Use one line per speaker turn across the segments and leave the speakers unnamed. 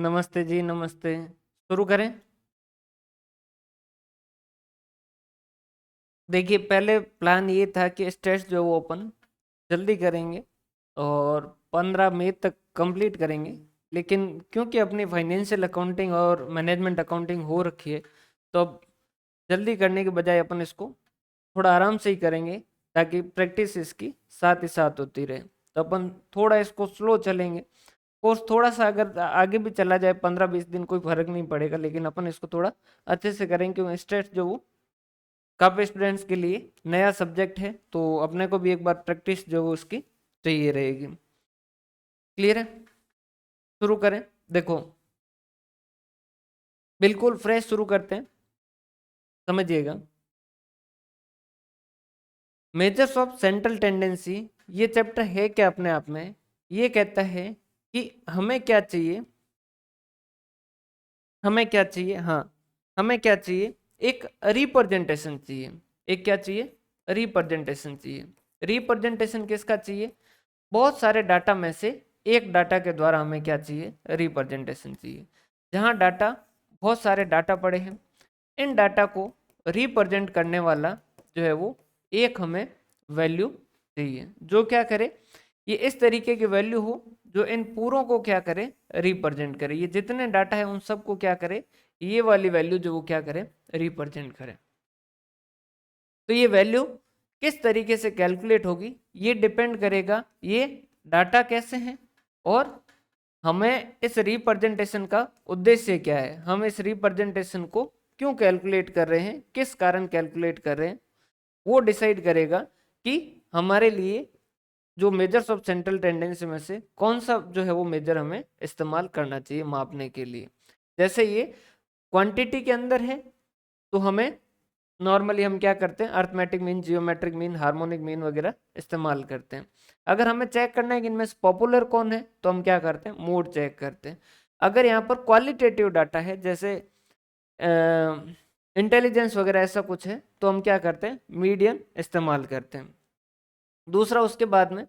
नमस्ते जी, नमस्ते। शुरू करें? देखिए, पहले प्लान ये था कि स्टेट्स जो है वो ओपन जल्दी करेंगे और 15 मई तक कंप्लीट करेंगे। लेकिन क्योंकि अपनी फाइनेंशियल अकाउंटिंग और मैनेजमेंट अकाउंटिंग हो रखी है, तो अब जल्दी करने के बजाय अपन इसको थोड़ा आराम से ही करेंगे, ताकि प्रैक्टिस इसकी साथ ही साथ होती रहे। तो अपन थोड़ा इसको स्लो चलेंगे। कोर्स थोड़ा सा अगर आगे भी चला जाए 15-20 दिन, कोई फर्क नहीं पड़ेगा, लेकिन अपन इसको थोड़ा अच्छे से करेंगे क्योंकि स्टेट्स जो वो काफ़ी स्टूडेंट्स के लिए नया सब्जेक्ट है, तो अपने को भी एक बार प्रैक्टिस जो वो उसकी चाहिए रहेगी। क्लियर है? शुरू करें। देखो, बिल्कुल फ्रेश शुरू करते हैं। समझिएगा, मेजर्स ऑफ सेंट्रल टेंडेंसी ये चैप्टर है क्या अपने आप में? ये कहता है कि हमें क्या चाहिए, हमें क्या चाहिए, हाँ, हमें क्या चाहिए, एक रिप्रेजेंटेशन चाहिए। एक क्या चाहिए? रिप्रेजेंटेशन चाहिए। रिप्रेजेंटेशन किसका चाहिए? बहुत सारे डाटा में से एक डाटा के द्वारा हमें क्या चाहिए? रिप्रेजेंटेशन चाहिए। जहां डाटा, बहुत सारे डाटा पड़े हैं, इन डाटा को रिप्रेजेंट करने वाला जो है वो एक हमें वैल्यू चाहिए, जो क्या करे, ये इस तरीके की वैल्यू हो जो इन पूरों को क्या करे? रिप्रेजेंट करे। ये जितने डाटा है उन सबको क्या करे? ये वाली वैल्यू जो वो क्या करे? रिप्रेजेंट करे। तो ये वैल्यू किस तरीके से कैलकुलेट होगी, ये डिपेंड करेगा ये डाटा कैसे हैं और हमें इस रिप्रेजेंटेशन का उद्देश्य क्या है, हम इस रिप्रेजेंटेशन को क्यों कैलकुलेट कर रहे हैं, किस कारण कैलकुलेट कर रहे हैं, वो डिसाइड करेगा कि हमारे लिए जो मेजर्स ऑफ सेंट्रल टेंडेंसी में से कौन सा जो है वो मेजर हमें इस्तेमाल करना चाहिए मापने के लिए। जैसे ये क्वांटिटी के अंदर है, तो हमें नॉर्मली हम क्या करते हैं? Arithmetic mean, geometric mean, harmonic mean वगैरह इस्तेमाल करते हैं। अगर हमें चेक करना है कि इनमें से पॉपुलर कौन है, तो हम क्या करते हैं? मोड चेक करते हैं। अगर यहाँ पर क्वालिटेटिव डाटा है, जैसे इंटेलिजेंस वगैरह ऐसा कुछ है, तो हम क्या करते हैं? मीडियन इस्तेमाल करते हैं। दूसरा, उसके बाद में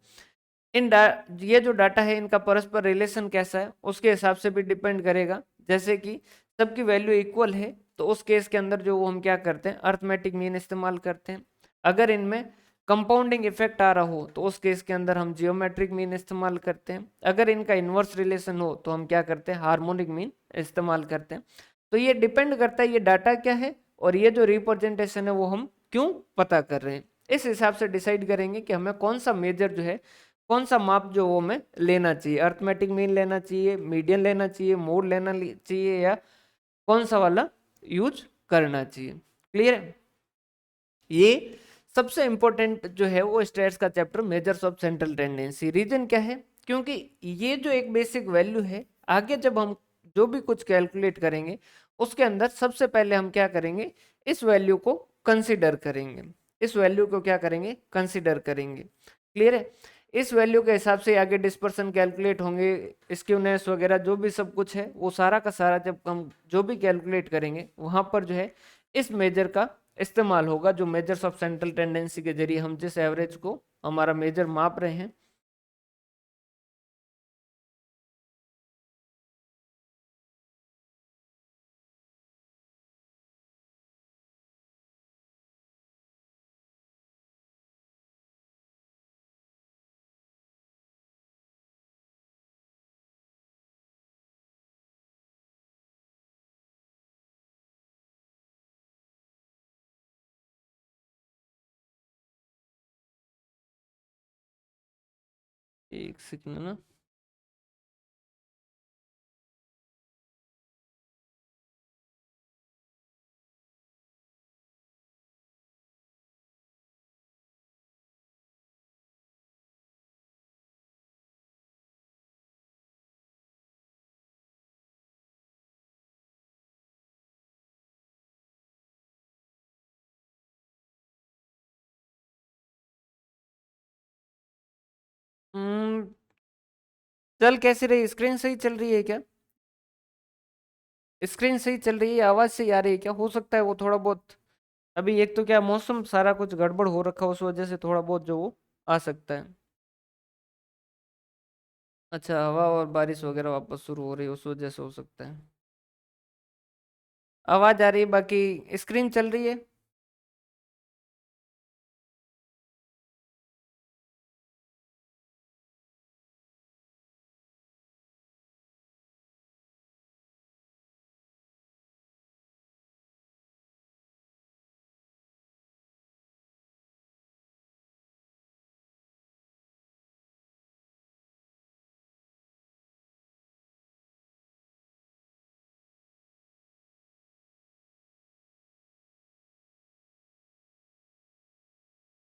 ये जो डाटा है इनका परस्पर रिलेशन कैसा है, उसके हिसाब से भी डिपेंड करेगा। जैसे कि सबकी वैल्यू इक्वल है, तो उस केस के अंदर जो वो हम क्या करते हैं? अर्थमेटिक मीन इस्तेमाल करते हैं। अगर इनमें कंपाउंडिंग इफेक्ट आ रहा हो, तो उस केस के अंदर हम जियोमेट्रिक मीन इस्तेमाल करते हैं। अगर इनका इन्वर्स रिलेशन हो, तो हम क्या करते हैं? हार्मोनिक मीन इस्तेमाल करते हैं। तो ये डिपेंड करता है ये डाटा क्या है और ये जो रिप्रेजेंटेशन है वो हम क्यों पता कर रहे हैं। इस हिसाब से डिसाइड करेंगे कि हमें कौन सा मेजर जो है, कौन सा माप जो वो हमें लेना चाहिए। अर्थमेटिक मीन लेना चाहिए, मीडियन लेना चाहिए, मोड लेना चाहिए, या कौन सा वाला यूज करना चाहिए। क्लियर है? ये सबसे इंपॉर्टेंट जो है वो स्टेट्स का chapter, measures of central tendency. Reason क्या है? क्योंकि ये जो एक बेसिक वैल्यू है, आगे जब हम जो भी कुछ कैलकुलेट करेंगे उसके अंदर सबसे पहले हम क्या करेंगे? इस वैल्यू को कंसिडर करेंगे। इस वैल्यू को क्या करेंगे? कंसिडर करेंगे। क्लियर है? इस वैल्यू के हिसाब से आगे डिस्पर्सन कैलकुलेट होंगे, स्क्यूनेस वगैरह जो भी सब कुछ है वो सारा का सारा जब हम जो भी कैलकुलेट करेंगे वहां पर जो है इस मेजर का इस्तेमाल होगा, जो मेजर्स ऑफ सेंट्रल टेंडेंसी के जरिए हम जिस एवरेज को हमारा मेजर माप रहे हैं। एक सेकंड ना। हम्म, चल कैसी रही? स्क्रीन सही चल रही है क्या? स्क्रीन सही चल रही है? आवाज सही आ रही है क्या? हो सकता है वो थोड़ा बहुत, अभी एक तो क्या मौसम सारा कुछ गड़बड़ हो रखा है, उस वजह से थोड़ा बहुत जो वो आ सकता है। अच्छा, हवा और बारिश वगैरह वापस शुरू हो रही है, उस वजह से हो सकता है। आवाज आ रही है, बाकी स्क्रीन चल रही है।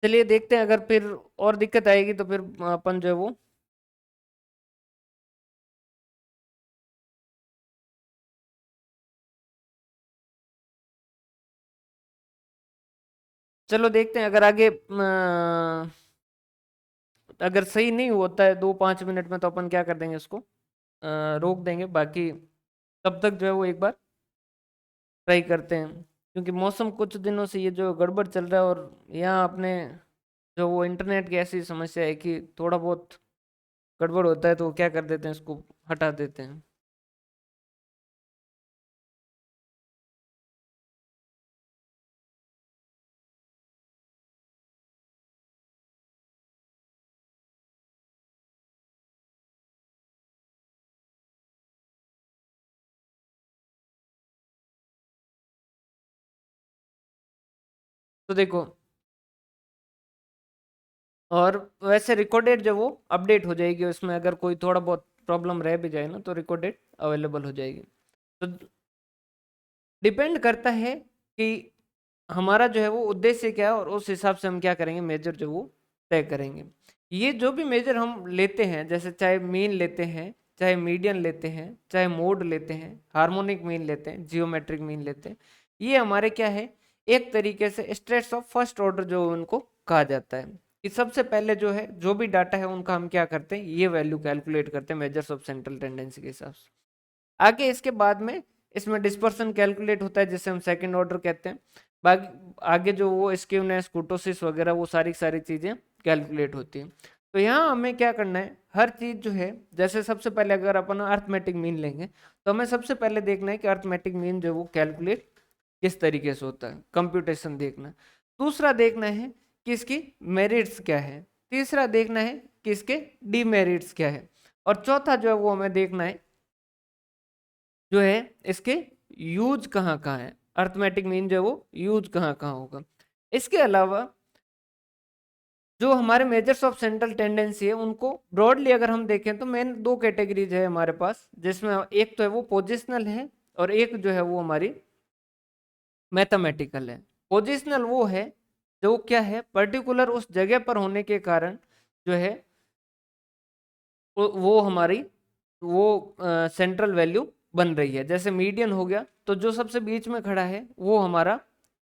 चलिए देखते हैं, अगर फिर और दिक्कत आएगी तो फिर अपन जो है वो, चलो देखते हैं, अगर आगे अगर सही नहीं होता है 2-5 मिनट में, तो अपन क्या कर देंगे उसको, रोक देंगे। बाकी तब तक जो है वो एक बार ट्राई करते हैं, क्योंकि मौसम कुछ दिनों से ये जो गड़बड़ चल रहा है, और यहाँ अपने जो वो इंटरनेट की ऐसी समस्या है कि थोड़ा बहुत गड़बड़ होता है तो वो क्या कर देते हैं, इसको हटा देते हैं। तो देखो, और वैसे रिकॉर्डेड जो वो अपडेट हो जाएगी, उसमें अगर कोई थोड़ा बहुत प्रॉब्लम रह भी जाए ना, तो रिकॉर्डेड अवेलेबल हो जाएगी। तो डिपेंड करता है कि हमारा जो है वो उद्देश्य क्या है, और उस हिसाब से हम क्या करेंगे, मेजर जो वो तय करेंगे। ये जो भी मेजर हम लेते हैं, जैसे चाहे मीन लेते हैं, चाहे मीडियन लेते हैं, चाहे मोड लेते हैं, हार्मोनिक मीन लेते हैं, जियोमेट्रिक मीन लेते हैं, ये हमारे क्या है, एक तरीके से स्टेट्स ऑफ फर्स्ट ऑर्डर जो उनको कहा जाता है। कि सबसे पहले जो है, जो भी डाटा है उनका हम क्या करते हैं, ये वैल्यू कैलकुलेट करते हैं मेजर्स ऑफ सेंट्रल टेंडेंसी के हिसाब से। आगे इसके बाद में इसमें डिस्पर्सन कैलकुलेट होता है, जिसे हम सेकंड ऑर्डर कहते हैं। बाकी आगे जो वो स्क्यूनेस, कुर्टोसिस वगैरह, वो सारी सारी चीज़ें कैलकुलेट होती हैं। तो यहाँ हमें क्या करना है, हर चीज़ जो है, जैसे सबसे पहले अगर अपन अर्थमेटिक मीन लेंगे, तो हमें सबसे पहले देखना है कि अर्थमेटिक मीन जो वो कैलकुलेट किस तरीके से होता है, कंप्यूटेशन देखना है। दूसरा देखना है कि इसकी मेरिट्स क्या है। तीसरा देखना है कि इसके डीमेरिट्स क्या है। और चौथा जो है वो हमें देखना है जो है, इसके यूज कहाँ कहाँ है, अर्थमेटिक मीन जो है वो यूज कहाँ कहाँ होगा। इसके अलावा जो हमारे मेजर्स ऑफ सेंट्रल टेंडेंसी है, उनको ब्रॉडली अगर हम देखें तो मेन दो कैटेगरीज है हमारे पास, जिसमें एक तो है वो पोजिशनल है, और एक जो है वो हमारी मैथमेटिकल है। पोजिशनल वो है जो क्या है, पर्टिकुलर उस जगह पर होने के कारण जो है वो हमारी वो सेंट्रल वैल्यू बन रही है। जैसे मीडियन हो गया, तो जो सबसे बीच में खड़ा है वो हमारा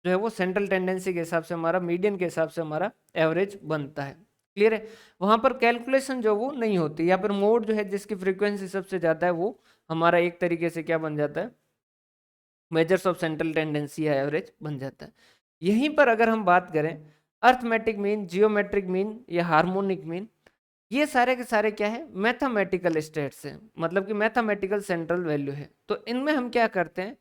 जो है वो सेंट्रल टेंडेंसी के हिसाब से, हमारा मीडियन के हिसाब से हमारा एवरेज बनता है। क्लियर है। वहां पर कैलकुलेशन जो वो नहीं होती, या फिर मोड जो है जिसकी फ्रीक्वेंसी सबसे ज्यादा है, वो हमारा एक तरीके से क्या बन जाता है, मेजर्स ऑफ सेंट्रल टेंडेंसी या एवरेज बन जाता है। यहीं पर अगर हम बात करें, अर्थमेटिक मीन, जियोमेट्रिक मीन या हार्मोनिक मीन, ये सारे के सारे क्या है, मैथमेटिकल स्टेट्स हैं, मतलब कि मैथमेटिकल सेंट्रल वैल्यू है। तो इनमें हम क्या करते हैं,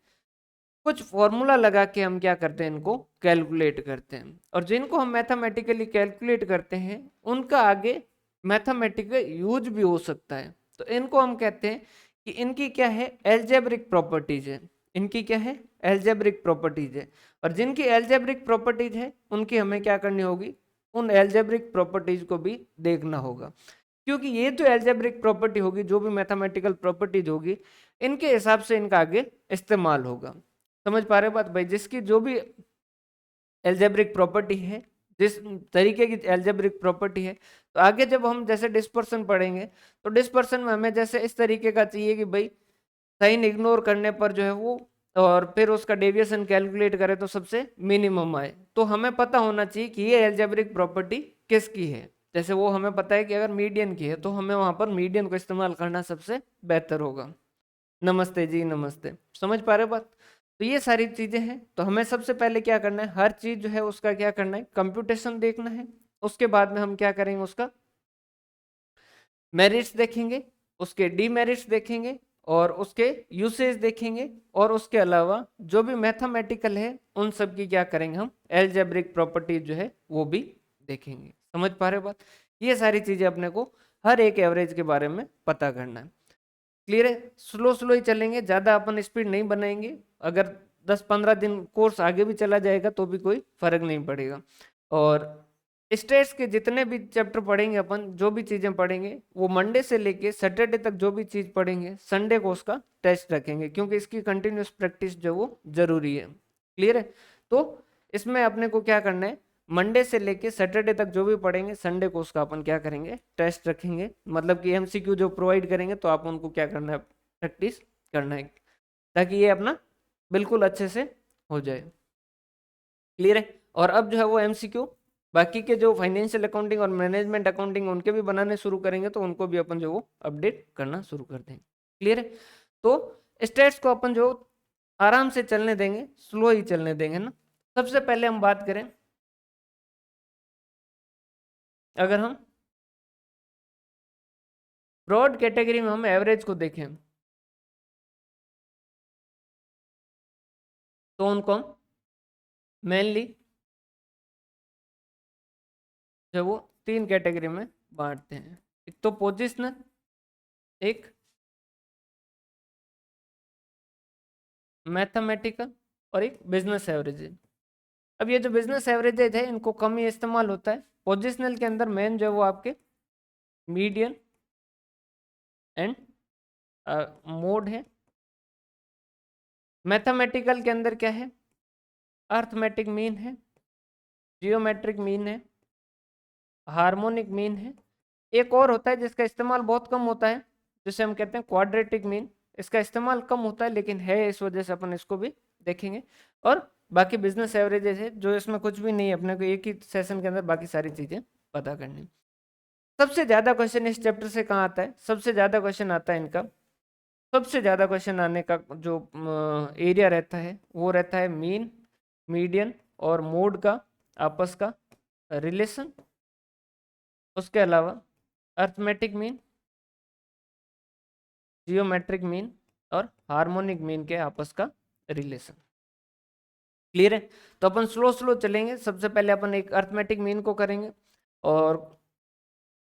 कुछ फॉर्मूला लगा के हम क्या करते हैं, इनको कैलकुलेट करते हैं। और जिनको हम मैथमेटिकली कैलकुलेट करते हैं, उनका आगे मैथमेटिकल यूज भी हो सकता है। तो इनको हम कहते हैं कि इनकी क्या है, एल्जेब्रिक प्रॉपर्टीज है। इनकी क्या है, एल्जेब्रिक प्रॉपर्टीज है। और जिनकी एल्जेब्रिक प्रॉपर्टीज है, उनकी हमें क्या करनी होगी, उन एल्जेब्रिक प्रॉपर्टीज को भी देखना होगा। क्योंकि ये जो एल्जेब्रिक प्रॉपर्टी होगी, जो भी मैथमेटिकल प्रॉपर्टीज होगी, इनके हिसाब से इनका आगे इस्तेमाल होगा। समझ पा रहे हो बात भाई, जिसकी जो भी एल्जेब्रिक प्रॉपर्टी है, जिस तरीके की एल्जेब्रिक प्रॉपर्टी है, तो आगे जब हम जैसे डिस्पर्सन पढ़ेंगे, तो डिस्पर्सन में हमें जैसे इस तरीके का चाहिए कि भाई साइन इग्नोर करने पर जो है वो, और फिर उसका डेविएशन कैलकुलेट करें तो सबसे मिनिमम आए। तो हमें पता होना चाहिए कि ये एल्जेब्रिक प्रॉपर्टी किसकी है। जैसे वो हमें पता है कि अगर मीडियन की है, तो हमें वहां पर मीडियन को इस्तेमाल करना सबसे बेहतर होगा। नमस्ते जी, नमस्ते। समझ पा रहे हो बात। तो ये सारी चीजें हैं, तो हमें सबसे पहले क्या करना है, हर चीज जो है उसका क्या करना है, कंप्यूटेशन देखना है। उसके बाद में हम क्या करेंगे, उसका मेरिट्स देखेंगे। उसके डीमेरिट्स देखेंगे और उसके यूसेज देखेंगे, और उसके अलावा जो भी मैथमेटिकल है उन सब की क्या करेंगे हम, एल्जेब्रिक प्रॉपर्टीज जो है वो भी देखेंगे। समझ पा रहे हो बात? ये सारी चीजें अपने को हर एक एवरेज के बारे में पता करना है। क्लियर है? स्लो स्लो ही चलेंगे, ज्यादा अपन स्पीड नहीं बनाएंगे। अगर 10-15 दिन कोर्स आगे भी चला जाएगा तो भी कोई फर्क नहीं पड़ेगा। और स्टेट्स के जितने भी चैप्टर पढ़ेंगे अपन, जो भी चीजें पढ़ेंगे, वो मंडे से लेके सैटरडे तक जो भी चीज पढ़ेंगे, संडे को उसका टेस्ट रखेंगे, क्योंकि इसकी कंटिन्यूस प्रैक्टिस जो वो जरूरी है। क्लियर है? तो इसमें अपने को क्या करना है, मंडे से लेके सैटरडे तक जो भी पढ़ेंगे, संडे को उसका अपन क्या करेंगे, टेस्ट रखेंगे। मतलब कि एमसीक्यू जो प्रोवाइड करेंगे तो आप उनको क्या करना है, प्रैक्टिस करना है, ताकि ये अपना बिल्कुल अच्छे से हो जाए। क्लियर है? और अब जो है वो एमसीक्यू बाकी के जो फाइनेंशियल अकाउंटिंग और मैनेजमेंट अकाउंटिंग उनके भी बनाने शुरू करेंगे, तो उनको भी अपन जो वो अपडेट करना शुरू कर देंगे। क्लियर है? तो स्टेट्स को अपन जो आराम से चलने देंगे, स्लो ही चलने देंगे ना। सबसे पहले हम बात करें, अगर हम ब्रॉड कैटेगरी में हम एवरेज को देखें, तो उनको हम मेनली जो वो 3 कैटेगरी में बांटते हैं। एक तो पोजिशनल, एक मैथमेटिकल, और एक बिजनेस एवरेज। अब ये जो बिजनेस एवरेजेज है इनको कम ही इस्तेमाल होता है। पोजिशनल के अंदर मेन जो है वो आपके मीडियन एंड मोड है। मैथमेटिकल के अंदर क्या है, अर्थमेटिक मीन है, जियोमेट्रिक मीन है, हार्मोनिक मीन है। एक और होता है जिसका इस्तेमाल बहुत कम होता है, जिसे हम कहते हैं क्वाड्रेटिक मीन। इसका इस्तेमाल कम होता है लेकिन है, इस वजह से अपन इसको भी देखेंगे। और बाकी बिजनेस एवरेजेस है जो इसमें कुछ भी नहीं है, अपने को एक ही सेशन के अंदर बाकी सारी चीजें पता करनी। सबसे ज्यादा क्वेश्चन इस चैप्टर से कहाँ आता है, सबसे ज्यादा क्वेश्चन आता है इनका, सबसे ज्यादा क्वेश्चन आने का जो एरिया रहता है वो रहता है मीन, मीडियन और मोड का आपस का रिलेशन। उसके अलावा अर्थमेटिक मीन, जियोमेट्रिक मीन और हार्मोनिक मीन के आपस का रिलेशन। क्लियर है? तो अपन स्लो स्लो चलेंगे। सबसे पहले अपन एक अर्थमेटिक मीन को करेंगे, और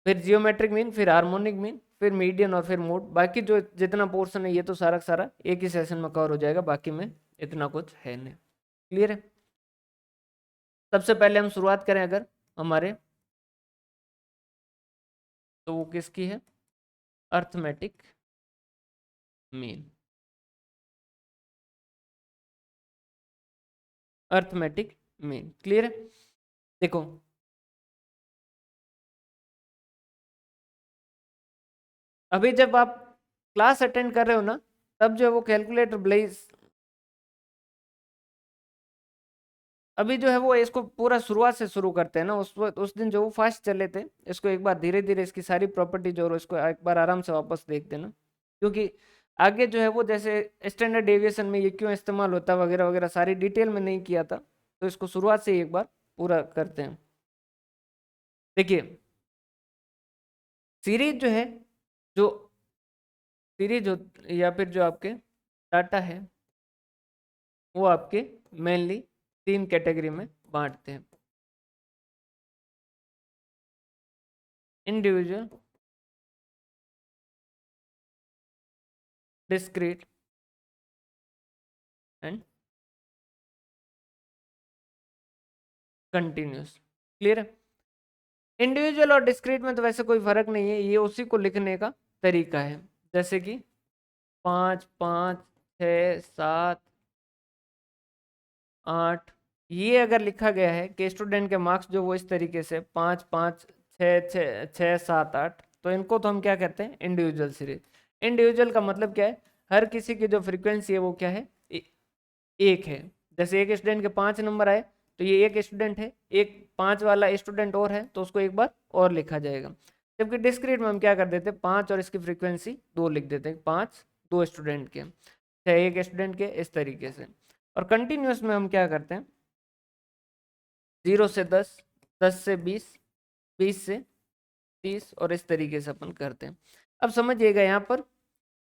फिर जियोमेट्रिक मीन, फिर हार्मोनिक मीन, फिर मीडियन और फिर मोड। बाकी जो जितना पोर्शन है ये तो सारा सारा एक ही सेशन में कवर हो जाएगा, बाकी में इतना कुछ है नहीं। क्लियर है? सबसे पहले हम शुरुआत करें अगर हमारे, तो वो किसकी है, arithmetic mean. Arithmetic mean clear है? देखो, अभी जब आप क्लास अटेंड कर रहे हो ना, तब जो है वो कैलकुलेटर ब्लेज, अभी जो है वो इसको पूरा शुरुआत से शुरू करते हैं ना, उस दिन जो वो फास्ट चले थे, इसको एक बार धीरे धीरे इसकी सारी प्रॉपर्टीज और इसको एक बार आराम से वापस देख देना। क्योंकि आगे जो है वो जैसे स्टैंडर्ड डेविएशन में ये क्यों इस्तेमाल होता है वगैरह वगैरह सारी डिटेल में नहीं किया था, तो इसको शुरुआत से ही एक बार पूरा करते हैं। देखिए, सीरीज जो है, जो सीरीज हो या फिर जो आपके डाटा है, वो आपके मेनली 3 कैटेगरी में बांटते हैं, individual, discrete and continuous. Clear है? इंडिविजुअल और डिस्क्रीट में तो वैसे कोई फर्क नहीं है, ये उसी को लिखने का तरीका है। जैसे कि 5, 5, 6, 7, 8, ये अगर लिखा गया है कि स्टूडेंट के मार्क्स जो वो इस तरीके से 5, 5, 6, 6, 6, 7, 8, तो इनको तो हम क्या कहते हैं, इंडिविजुअल सीरीज। इंडिविजुअल का मतलब क्या है, हर किसी की जो फ्रीक्वेंसी है वो क्या है, एक है। जैसे एक स्टूडेंट के 5 नंबर आए तो ये एक स्टूडेंट है, एक 5 वाला स्टूडेंट और है तो उसको एक बार और लिखा जाएगा। जबकि डिस्क्रीट में हम क्या कर देते हैं, 5 और इसकी फ्रीक्वेंसी 2 लिख देते हैं, 5 2 स्टूडेंट के, चाहे एक स्टूडेंट के, इस तरीके से। और कंटिन्यूस में हम क्या करते हैं, 0 से 10, 10 से 20, 20 से 30 और इस तरीके से अपन करते हैं। अब समझिएगा यहाँ पर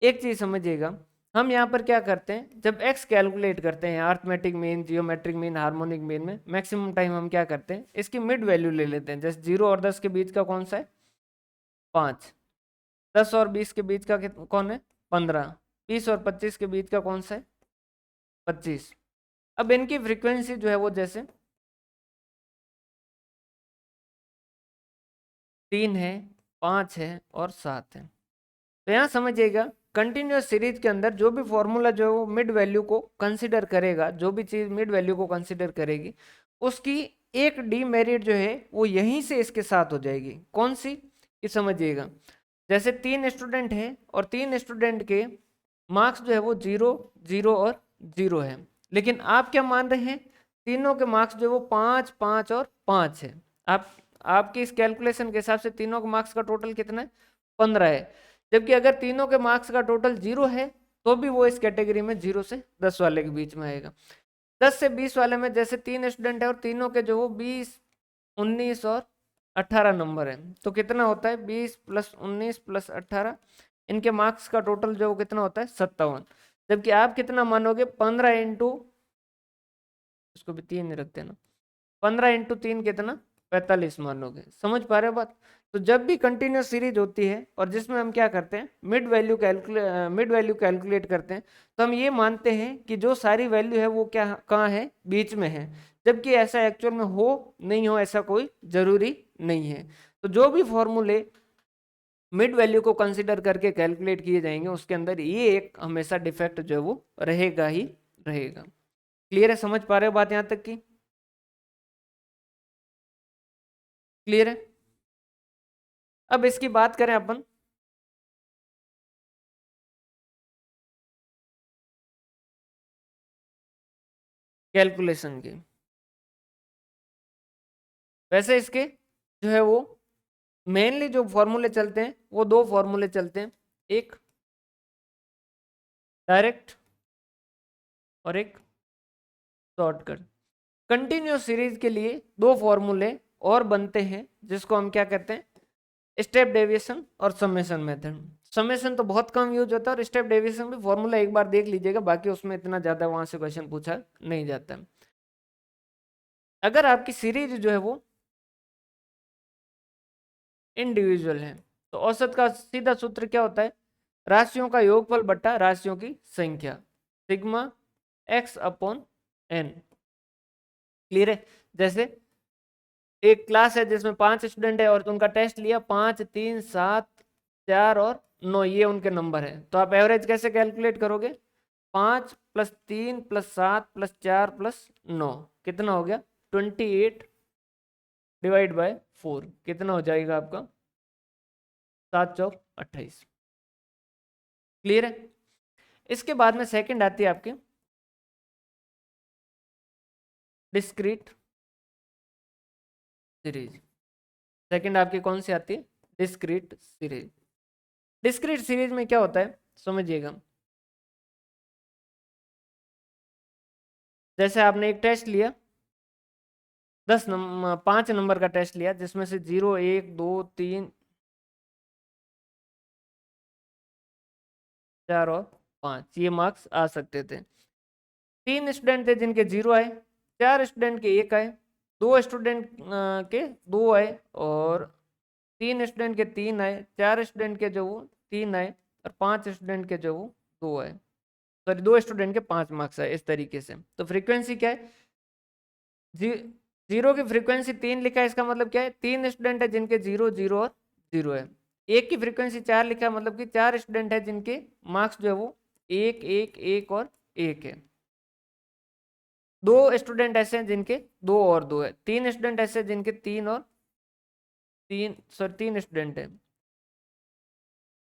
एक चीज समझिएगा, हम यहाँ पर क्या करते हैं, जब x कैलकुलेट करते हैं arithmetic mean, geometric mean, harmonic mean में मैक्सिमम टाइम हम क्या करते हैं, इसकी मिड वैल्यू ले लेते हैं। जैसे 0 और 10 के बीच का कौन सा है, 5। 10 और 20 के बीच का कौन है, 15। 20 और 25 के बीच का कौन सा है, 25। अब इनकी फ्रीक्वेंसी जो है वो जैसे 3 है, 5 है और 7 है। तो यहाँ समझिएगा कंटिन्यूअस सीरीज के अंदर जो भी फॉर्मूला जो है वो मिड वैल्यू को कंसिडर करेगा, जो भी चीज मिड वैल्यू को कंसिडर करेगी, उसकी एक डीमेरिट जो है वो यहीं से इसके साथ हो जाएगी। कौन सी, ये समझिएगा। जैसे 3 स्टूडेंट है और 3 स्टूडेंट के मार्क्स जो है वो 0, 0 और 0 है, लेकिन आप क्या मान रहे हैं, तीनों के मार्क्स जो है वो 5, 5 और 5 है। आप आपकी इस कैलकुलेशन के हिसाब से तीनों के मार्क्स का टोटल कितना है, 15 है। जबकि अगर तीनों के मार्क्स का टोटल 0 है तो भी वो इस कैटेगरी में 0 से 10 वाले के बीच में आएगा। 10 से 20 वाले में जैसे 3 स्टूडेंट है और तीनों के जो वो 20, 19 और 18 नंबर है, तो कितना होता है, 20 प्लस 19 प्लस 18, इनके मार्क्स का टोटल जो कितना होता है, 57। जबकि आप कितना मानोगे, 15 इंटू, इसको भी 3 रख देना, 15 इंटू 3 कितना, 45 मानोगे। समझ पा रहे हो बात। तो जब भी कंटिन्यूस सीरीज होती है और जिसमें हम क्या करते हैं, मिड वैल्यू कैलकुलेट करते हैं, तो हम ये मानते हैं कि जो सारी वैल्यू है वो क्या कहाँ है, बीच में है। जबकि ऐसा एक्चुअल में हो नहीं हो ऐसा कोई जरूरी नहीं है। तो जो भी फॉर्मूले मिड वैल्यू को कंसिडर करके कैलकुलेट किए जाएंगे उसके अंदर ये एक हमेशा डिफेक्ट जो है वो रहेगा ही रहेगा। क्लियर है, समझ पा रहे हो बात यहाँ तक की, क्लियर है। अब इसकी बात करें अपन कैलकुलेशन की। वैसे इसके जो है वो मेनली जो फॉर्मूले चलते हैं वो दो फॉर्मूले चलते हैं, एक डायरेक्ट और एक शॉर्टकट। कंटिन्यूस सीरीज के लिए दो फॉर्मूले और बनते हैं जिसको हम क्या कहते हैं, स्टेप डेविएशन और समेशन मेथड। समेशन तो बहुत कम यूज होता है और स्टेप डेविएशन भी फॉर्मूला एक बार देख लीजिएगा, बाकी उसमें इतना ज्यादा वहां से क्वेश्चन पूछा नहीं जाता। अगर आपकी सीरीज जो है वो इंडिविजुअल है तो औसत का सीधा सूत्र क्या होता है, राशियों का योगफल बट्टा राशियों की संख्या, sigma x upon N. Clear है। जैसे एक क्लास है जिसमें 5 स्टूडेंट है और उनका टेस्ट लिया 5, 3, 7, 4 और 9, ये उनके नंबर है। तो आप एवरेज कैसे कैलकुलेट करोगे, 5 प्लस 3 प्लस 7 प्लस 4 प्लस 9 कितना हो गया, 28 डिवाइड बाय 4 कितना हो जाएगा आपका, 7 चौक 28। क्लियर है। इसके बाद में सेकंड आती है आपकी डिस्क्रीट सीरीज। सेकंड आपकी कौन सी आती है, डिस्क्रीट सीरीज। डिस्क्रीट सीरीज में क्या होता है समझिएगा, जैसे आपने एक टेस्ट लिया 5 नंबर का टेस्ट लिया जिसमें से 0, 1, 2, 3, 4 और 5 ये मार्क्स आ सकते थे। 3 स्टूडेंट थे जिनके 0 आए, 4 स्टूडेंट के 1 आए, 2 स्टूडेंट के 2 आए और 3 स्टूडेंट के 3 आए, 4 स्टूडेंट के जो वो 3 आए और 5 स्टूडेंट के जो वो 2 आए, सॉरी 2 स्टूडेंट के 5 मार्क्स आए। इस तरीके से तो फ्रीक्वेंसी क्या है, जीरो की फ्रीक्वेंसी 3 लिखा है, इसका मतलब क्या है, 3 स्टूडेंट है जिनके 0, 0 और 0 है। एक की फ्रीक्वेंसी 4 लिखा है मतलब कि 4 स्टूडेंट है जिनके मार्क्स जो है वो 1, 1, 1 और 1 है। 2 स्टूडेंट ऐसे हैं जिनके 2 और 2 है, 3 स्टूडेंट ऐसे हैं जिनके 3 और 3, सॉरी 3 स्टूडेंट है,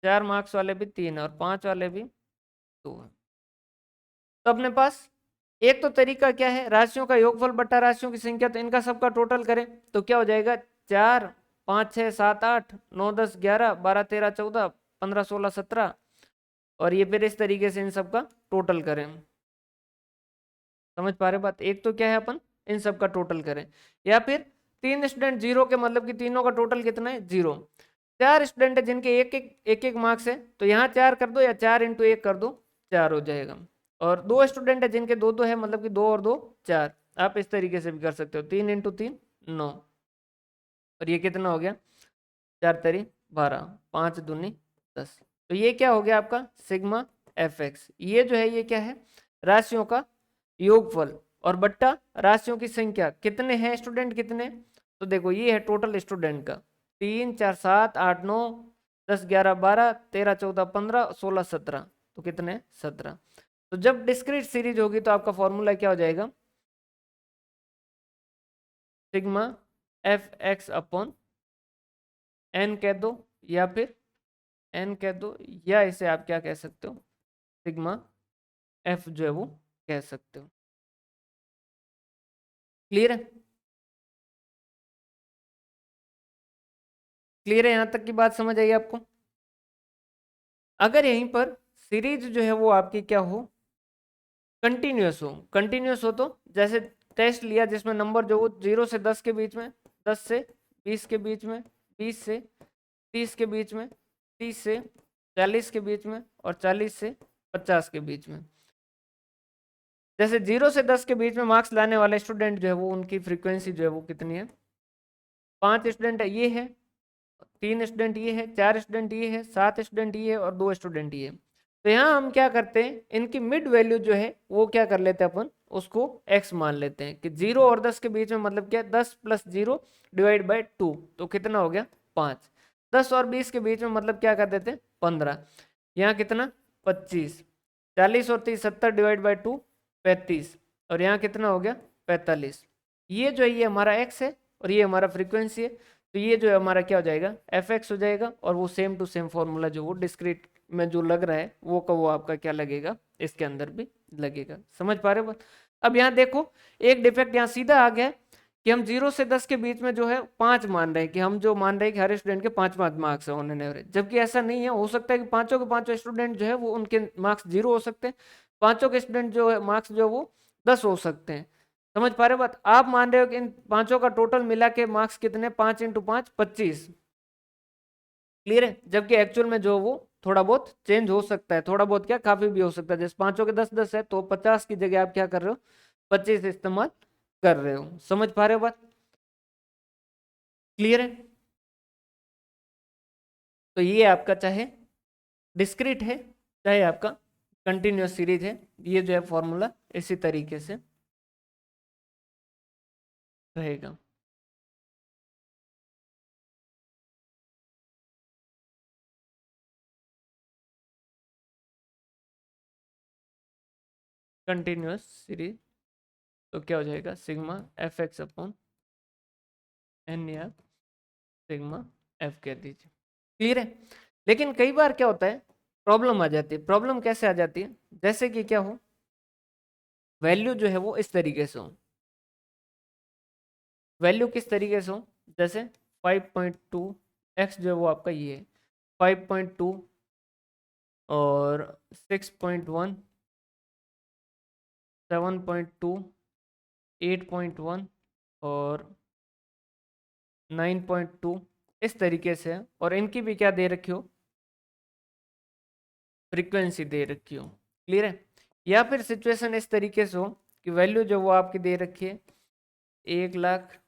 4 मार्क्स वाले भी 3 और 5 वाले भी 2 है। तो अपने पास एक तो तरीका क्या है, राशियों का योगफल बट्टा राशियों की संख्या, तो इनका सबका टोटल करें तो क्या हो जाएगा, 4, 5, 6, 7, 8, 9, 10, 11, 12, 13, 14, 15, 16, 17 और ये फिर इस तरीके से इन सबका टोटल करें। समझ पा रहे बात। एक तो क्या है अपन इन सबका टोटल करें, या फिर 3 स्टूडेंट 0 के मतलब कि तीनों का टोटल कितना है 0, 4 स्टूडेंट है जिनके एक एक मार्क्स है, तो यहाँ 4 कर दो या 4 इंटू 1 कर दो, 4 हो जाएगा। और 2 स्टूडेंट है जिनके दो है, मतलब कि 2 और 2 4। आप इस तरीके से भी कर सकते हो, 3 इंटू 3 9, और ये कितना हो गया, 4 तरी 12, 5 दूनी 10। तो ये क्या हो गया आपका सिग्मा एफ एक्स। ये जो है ये क्या है, राशियों का योगफल, और बट्टा राशियों की संख्या, कितने हैं स्टूडेंट कितने, तो देखो ये है टोटल स्टूडेंट का, 3 4 7 8 9 10 11 12 13 14 15 16 17, तो कितने 17। तो जब डिस्क्रीट सीरीज होगी तो आपका फॉर्मूला क्या हो जाएगा, sigma f x upon n कह दो, या फिर एन कह दो, या इसे आप क्या कह सकते हो, सिग्मा एफ जो है वो कह सकते हो। क्लियर है, क्लियर है, यहां तक की बात समझ आई आपको। अगर यहीं पर सीरीज जो है वो आपकी क्या हो, कंटिन्यूस हो तो जैसे टेस्ट लिया जिसमें नंबर जो वो 0 से 10 के बीच में, 10 से 20 के बीच में, 20 से 30 के बीच में, 30 से 40 के बीच में, और 40 से 50 के बीच में। जैसे 0 से 10 के बीच में मार्क्स लाने वाले स्टूडेंट जो है वो उनकी फ्रीक्वेंसी जो है वो कितनी है, 5 स्टूडेंट है ये है, 3 स्टूडेंट ये है, 4 स्टूडेंट ये है, 7 स्टूडेंट ये है, और 2 स्टूडेंट ये है। तो यहाँ हम क्या करते हैं, इनकी मिड वैल्यू जो है वो क्या कर लेते हैं अपन, उसको x मान लेते हैं कि 0 और 10 के बीच में मतलब क्या, 10 प्लस 0 डिवाइड बाई 2, तो कितना हो गया 5। 10 और 20 के बीच में मतलब क्या कर देते हैं 15, यहाँ कितना 25। 40 और 30 70 डिवाइड बाई 2 35, और यहाँ कितना हो गया 45। ये जो है ये हमारा x है, और ये हमारा फ्रीक्वेंसी है, तो ये जो है हमारा क्या हो जाएगा एफ एक्स हो जाएगा, और वो सेम टू सेम फॉर्मूला जो वो डिस्क्रीट में जो लग रहा है वो का वो आपका क्या लगेगा, इसके अंदर भी लगेगा। समझ पा रहे हो बात। अब यहाँ देखो एक डिफेक्ट यहाँ सीधा आ गया कि हम 0 से 10 के बीच में जो है 5 मान रहे हैं, कि हम जो मान रहे हैं कि हर स्टूडेंट के 5 मार्क्स है ऑन एन एवरेज, जबकि ऐसा नहीं है। हो सकता है कि पांचों के पांचों स्टूडेंट जो है वो उनके मार्क्स 0 हो सकते हैं, पांचों के स्टूडेंट जो है मार्क्स जो है वो 10 हो सकते हैं। समझ पा रहे हो बात। आप मान रहे हो कि इन पांचों का टोटल मिला के मार्क्स कितने, 5 इंटू 5 25। क्लियर है, जबकि एक्चुअल में जो वो थोड़ा बहुत चेंज हो सकता है, थोड़ा बहुत क्या काफी भी हो सकता है। जैसे पांचों के 10 10 है तो 50 की जगह आप क्या कर रहे हो 25 इस्तेमाल कर रहे हो। समझ पा रहे हो बात, क्लियर है। तो ये आपका चाहे डिस्क्रीट है चाहे आपका कंटिन्यूअस सीरीज है, ये जो है फॉर्मूला इसी तरीके से रहेगा। कंटिन्यूअस सीरीज तो क्या हो जाएगा sigma f x upon n, या सिग्मा एफ कह दीजिए। क्लियर है। लेकिन कई बार क्या होता है, प्रॉब्लम आ जाती है। प्रॉब्लम कैसे आ जाती है, जैसे कि क्या हो, वैल्यू जो है वो इस तरीके से हो, वैल्यू किस तरीके से हो, जैसे 5.2 एक्स जो है वो आपका ये है 5.2, और 6.1, 7.2, 8.1, और 9.2, इस तरीके से है। और इनकी भी क्या दे रखी हो, फ्रीक्वेंसी दे रखी हो। क्लियर है। या फिर सिचुएशन इस तरीके से हो कि वैल्यू जो वो आपकी दे रखी है 1 लाख,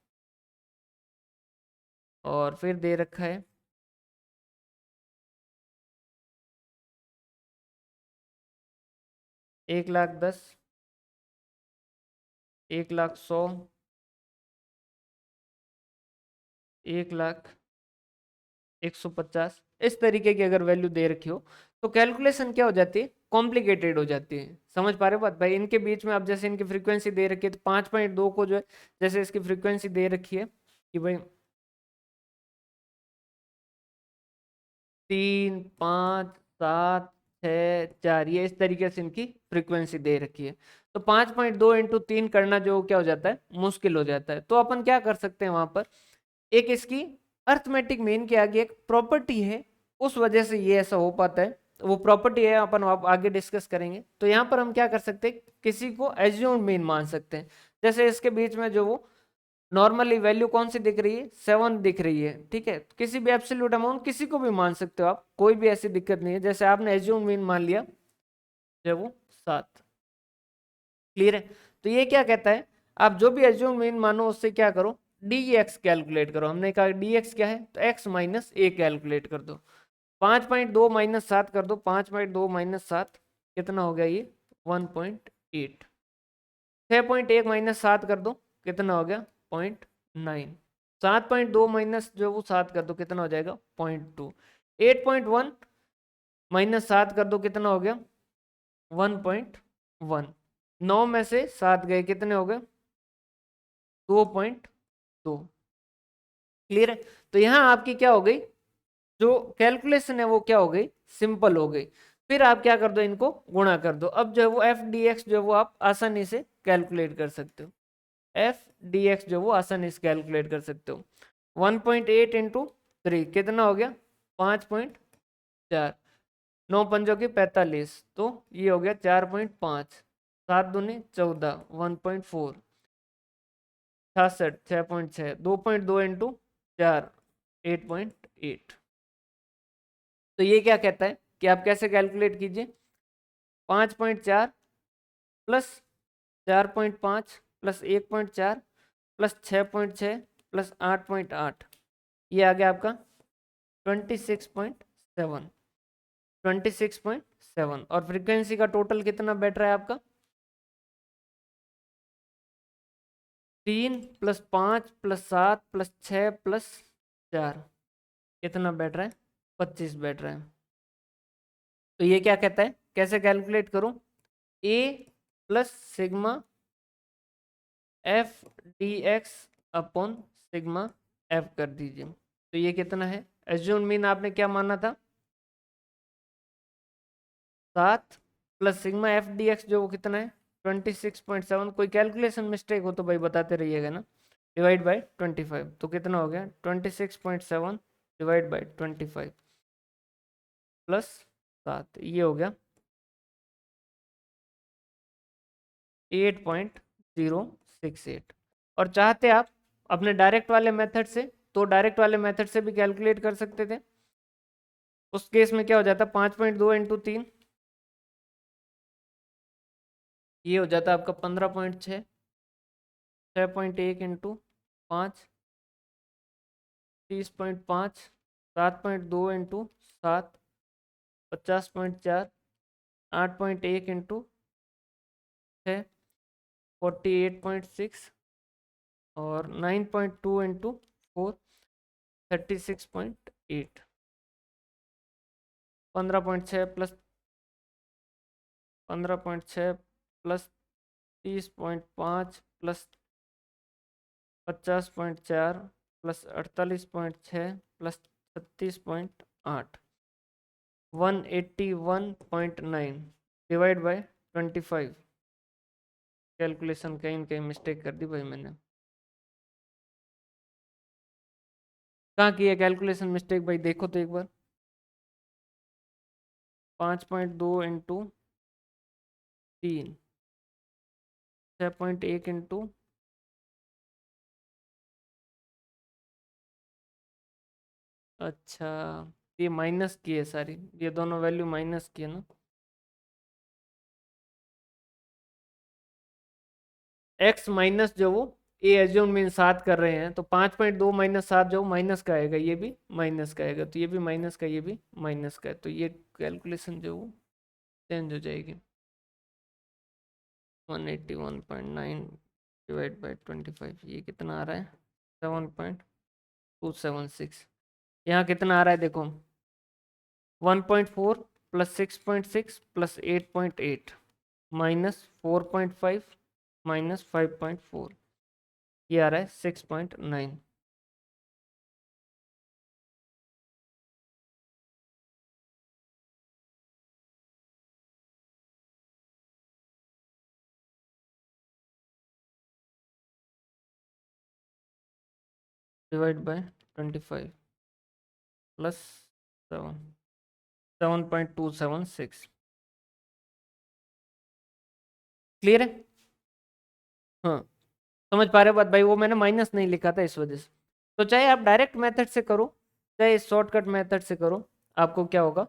और फिर दे रखा है 1 लाख 10, 1 लाख 100, 1 लाख 150, इस तरीके की अगर वैल्यू दे रखी हो तो कैलकुलेशन क्या हो जाती है, कॉम्प्लिकेटेड हो जाती है। समझ पा रहे हो बात भाई। इनके बीच में अब जैसे इनकी फ्रीक्वेंसी दे रखी है तो 5.2 को जो है, जैसे इसकी फ्रीक्वेंसी दे रखी है कि भाई 3 5 7 6 4, ये इस तरीके से इनकी फ्रीक्वेंसी दे रखी है। तो 5.2 इंटू 3 करना जो क्या हो जाता है, मुश्किल हो जाता है। तो अपन क्या कर सकते हैं, वहां पर एक इसकी अर्थमेटिक मीन के आगे एक प्रॉपर्टी है, उस वजह से ये ऐसा हो पाता है। तो वो प्रॉपर्टी है अपन आप आगे डिस्कस करेंगे। तो यहाँ पर हम क्या कर सकते हैं, किसी को एज्यूम मीन मान सकते हैं। जैसे इसके बीच में जो वो नॉर्मली वैल्यू कौन सी दिख रही है, 7 दिख रही है, ठीक है। किसी भी एब्सोल्यूट अमाउंट किसी को भी मान सकते हो आप, कोई भी ऐसी दिक्कत नहीं है। जैसे आपने एज्यूम मीन मान लिया जो वो 7। क्लियर है। तो ये क्या कहता है, आप जो भी एज्यूम मीन मानो उससे क्या करो, डी एक्स कैलकुलेट करो। हमने कहा डी एक्स क्या है, तो एक्स माइनस ए कैलकुलेट कर दो। 5.2 माइनस 7 कर दो, 5.2 माइनस 7 कितना हो गया ये 1.8। 6.1 माइनस 7 कर दो, कितना हो गया 0.9। 7.2 माइनस जो वो 7 कर दो, कितना हो जाएगा 0.2। 8.1 माइनस 7 कर दो, कितना हो गया 1.1। 9 में से 7 गए, कितने हो गए 2.2। क्लियर है। तो यहां आपकी क्या हो गई, जो कैलकुलेशन है वो क्या हो गई, सिंपल हो गई। फिर आप क्या कर दो, इनको गुणा कर दो। अब जो है वो एफ डी एक्स जो है वो आप आसानी से कैलकुलेट कर सकते हो। एफ डी एक्स जो वो आसानी से कैलकुलेट कर सकते हो। 1.8 इंटू 3 कितना हो गया 5.4। 9 पंजों की 45, तो ये हो गया 4.5। 7 दूनी 14, 1.4। 66, 6.6, 2.2 इंटू 4, 8.8। तो ये क्या कहता है कि आप कैसे कैलकुलेट कीजिए, 5.4 प्लस 4.5 प्लस 1.4 प्लस 6.6 प्लस 8.8, ये आ गया आपका 26.7। 26.7 और फ्रीक्वेंसी का टोटल कितना बैठ रहा है आपका, 3 प्लस 5 प्लस 7 प्लस 6 प्लस 4, कितना बैठ रहा है 25 बैठ रहा है। तो ये क्या कहता है, कैसे कैलकुलेट करूं, A plus sigma F D X upon sigma F कर दीजिए। तो ये कितना है, एज्यूम मीन आपने क्या माना था 7 plus sigma F D x जो वो कितना है 26.7। कोई कैलकुलेशन मिस्टेक हो तो भाई बताते रहिएगा ना। डिवाइड बाय 25, तो कितना हो गया 26.7 डिवाइड बाय 25 प्लस 7, ये हो गया 8.068। और चाहते आप अपने डायरेक्ट वाले मेथड से, तो डायरेक्ट वाले मेथड से भी कैलकुलेट कर सकते थे। उस केस में क्या हो जाता 5.2 इंटू 3, ये हो जाता आपका 15.6। 6.1 इंटू 5, 30.5। 7.2 इंटू 7, 50.4। 8.1 इंटू 6, 48.6। और 9.2 into 4, 36.8। 15.6 plus 15.6 plus 30.5 plus 50.4 plus 48.6 plus 36.8, 181.9 divide by 25। Calculation कहीं न कहीं मिस्टेक कर दी भाई मैंने। कहाँ की है कैलकुलेशन मिस्टेक भाई, देखो तो एक बार। 5.2 इंटू 3, 6.1 इंटू, अच्छा ये माइनस की है सारी, ये दोनों वैल्यू माइनस की है ना। एक्स माइनस जो वो ए एज्यूम मीन 7 कर रहे हैं, तो 5.2 माइनस 7 जो माइनस का आएगा, ये भी माइनस का आएगा, तो ये भी माइनस का, ये भी माइनस का है, तो ये कैलकुलेशन जो वो चेंज हो जाएगी। 181.9 डिवाइड बाई 25, ये कितना आ रहा है 7.276। यहाँ कितना आ रहा है देखो, 1.4 प्लस 6.6 प्लस 8.8 माइनस 4.5 माइनस 5.4, ये आ रहा है 6.9। Divide by 25 plus 7, 7.276। क्लियर है। हाँ समझ पा रहे हो बात भाई? वो मैंने माइनस नहीं लिखा था इस वजह से। तो चाहे आप डायरेक्ट मेथड से करो चाहे शॉर्टकट मेथड से करो, आपको क्या होगा,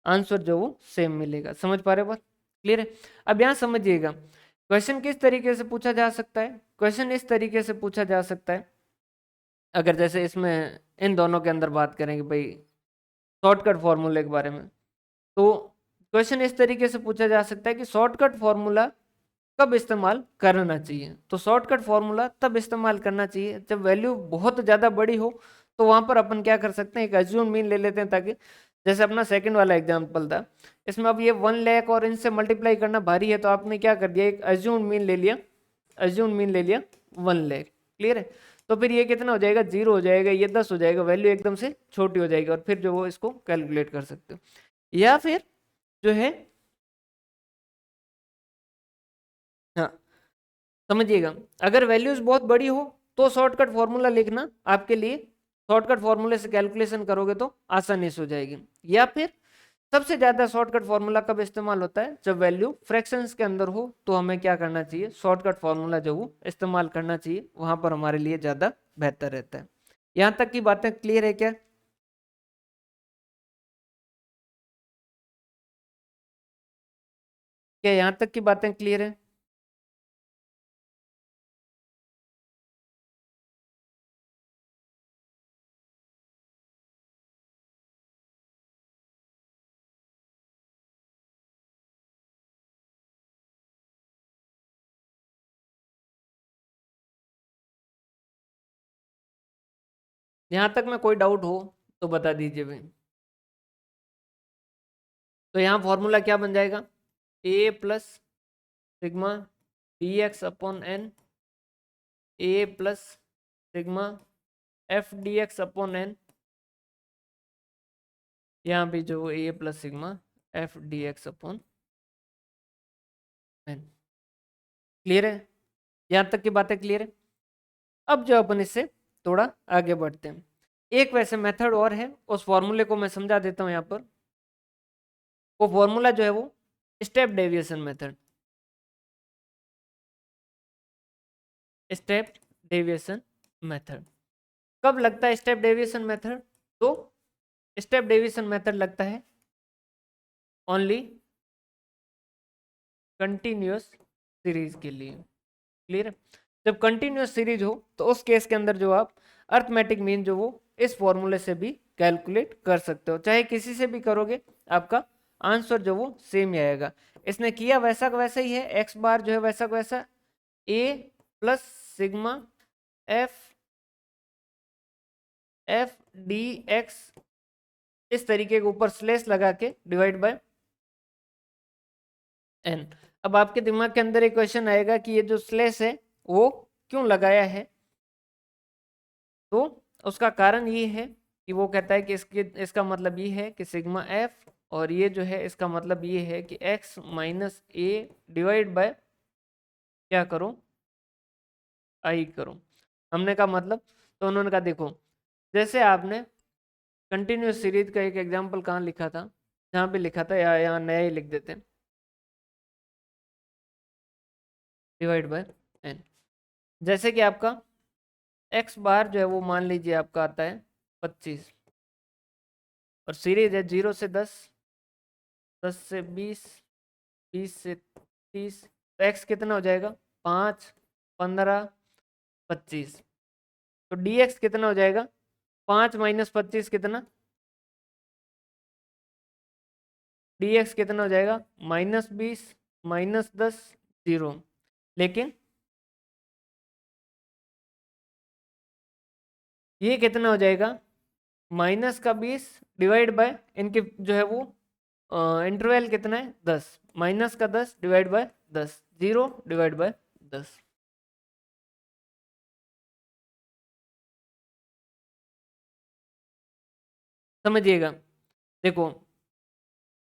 आंसर जो वो सेम मिलेगा। समझ पा रहे हो बात? क्लियर है? अब यहाँ समझिएगा, क्वेश्चन किस तरीके से पूछा जा सकता है। क्वेश्चन इस तरीके से पूछा जा सकता है, अगर जैसे इसमें इन दोनों के अंदर बात करेंगे भाई शॉर्टकट फॉर्मूले के बारे में, तो क्वेश्चन इस तरीके से पूछा जा सकता है कि शॉर्टकट फॉर्मूला कब इस्तेमाल करना चाहिए। तो शॉर्टकट फॉर्मूला तब इस्तेमाल करना चाहिए जब वैल्यू बहुत ज़्यादा बड़ी हो, तो वहां पर अपन क्या कर सकते हैं, एक अज्यूम मीन ले लेते हैं, ताकि जैसे अपना सेकंड वाला एग्जांपल था, इसमें अब ये 1 लाख और इनसे मल्टीप्लाई करना भारी है, तो आपने क्या कर दिया, एक अज्यूम मीन ले लिया, अज्यूम मीन ले लिया 1 लाख। क्लियर है? तो फिर ये कितना हो जाएगा, 0 हो जाएगा, ये 10 हो जाएगा, वैल्यू एकदम से छोटी हो जाएगी, और फिर जो वो इसको कैलकुलेट कर सकते हो। या फिर जो है, हाँ समझिएगा, अगर वैल्यूज बहुत बड़ी हो तो शॉर्टकट फॉर्मूला लिखना आपके लिए, शॉर्टकट फॉर्मूले से कैलकुलेशन करोगे तो आसानी से हो जाएगी। या फिर सबसे ज्यादा शॉर्टकट फॉर्मूला कब इस्तेमाल होता है, जब वैल्यू फ्रैक्शंस के अंदर हो, तो हमें क्या करना चाहिए, शॉर्टकट फॉर्मूला जो वो इस्तेमाल करना चाहिए, वहां पर हमारे लिए ज्यादा बेहतर रहता है। यहां तक की बातें क्लियर है क्या? क्या यहां तक की बातें क्लियर है? यहां तक में कोई डाउट हो तो बता दीजिए भाई। तो यहाँ फॉर्मूला क्या बन जाएगा, A plus sigma D X upon N, A plus sigma F D X upon N, यहाँ भी जो A plus sigma F D X upon N. Clear है? यहाँ तक की बातें क्लियर है? अब जो अपन इससे थोड़ा आगे बढ़ते हैं, एक वैसे मेथड और है, उस फॉर्मूले को मैं समझा देता हूँ यहाँ पर। वो फॉर्मूला जो है वो step deviation method, step deviation method. कब लगता है स्टेप डेविएशन मेथड, तो स्टेप डेविएशन मेथड लगता है ओनली कंटिन्यूअस सीरीज के लिए। क्लियर है? जब कंटिन्यूअस सीरीज हो तो उस केस के अंदर जो आप अर्थमेटिक मीन जो वो इस फॉर्मूले से भी कैलकुलेट कर सकते हो, चाहे किसी से भी करोगे आपका आंसर जो वो सेम ही आएगा। इसने किया वैसा का वैसा ही है, एक्स बार जो है वैसा का वैसा, A plus sigma F F D X, इस तरीके के ऊपर स्लेस लगा के डिवाइड बाय एन। अब आपके दिमाग के अंदर एक क्वेश्चन आएगा कि ये जो स्लेस है वो क्यों लगाया है, तो उसका कारण ये है कि वो कहता है कि इसका मतलब ये है कि सिग्मा एफ, और ये जो है इसका मतलब ये है कि x minus A divide by क्या करो, आई करो। हमने कहा मतलब, तो उन्होंने कहा देखो, जैसे आपने कंटिन्यूस सीरीज का एक एग्जांपल कहाँ लिखा था, जहाँ पे लिखा था, या यहाँ नया ही लिख देते हैं, डिवाइड बाय एन। जैसे कि आपका एक्स बार जो है वो मान लीजिए आपका आता है 25, और सीरीज है 0 से 10, 10 से 20, 20 से 30, तो एक्स कितना हो जाएगा, 5, 15, 25। तो डी एक्स कितना हो जाएगा, 5 माइनस 25 कितना, डी एक्स कितना हो जाएगा, -20 -10 0। लेकिन ये कितना हो जाएगा, माइनस का 20 डिवाइड बाय इनके जो है वो इंटरवल कितना है 10, माइनस का 10 डिवाइड बाय 10, 0 डिवाइड बाय 10। समझिएगा, देखो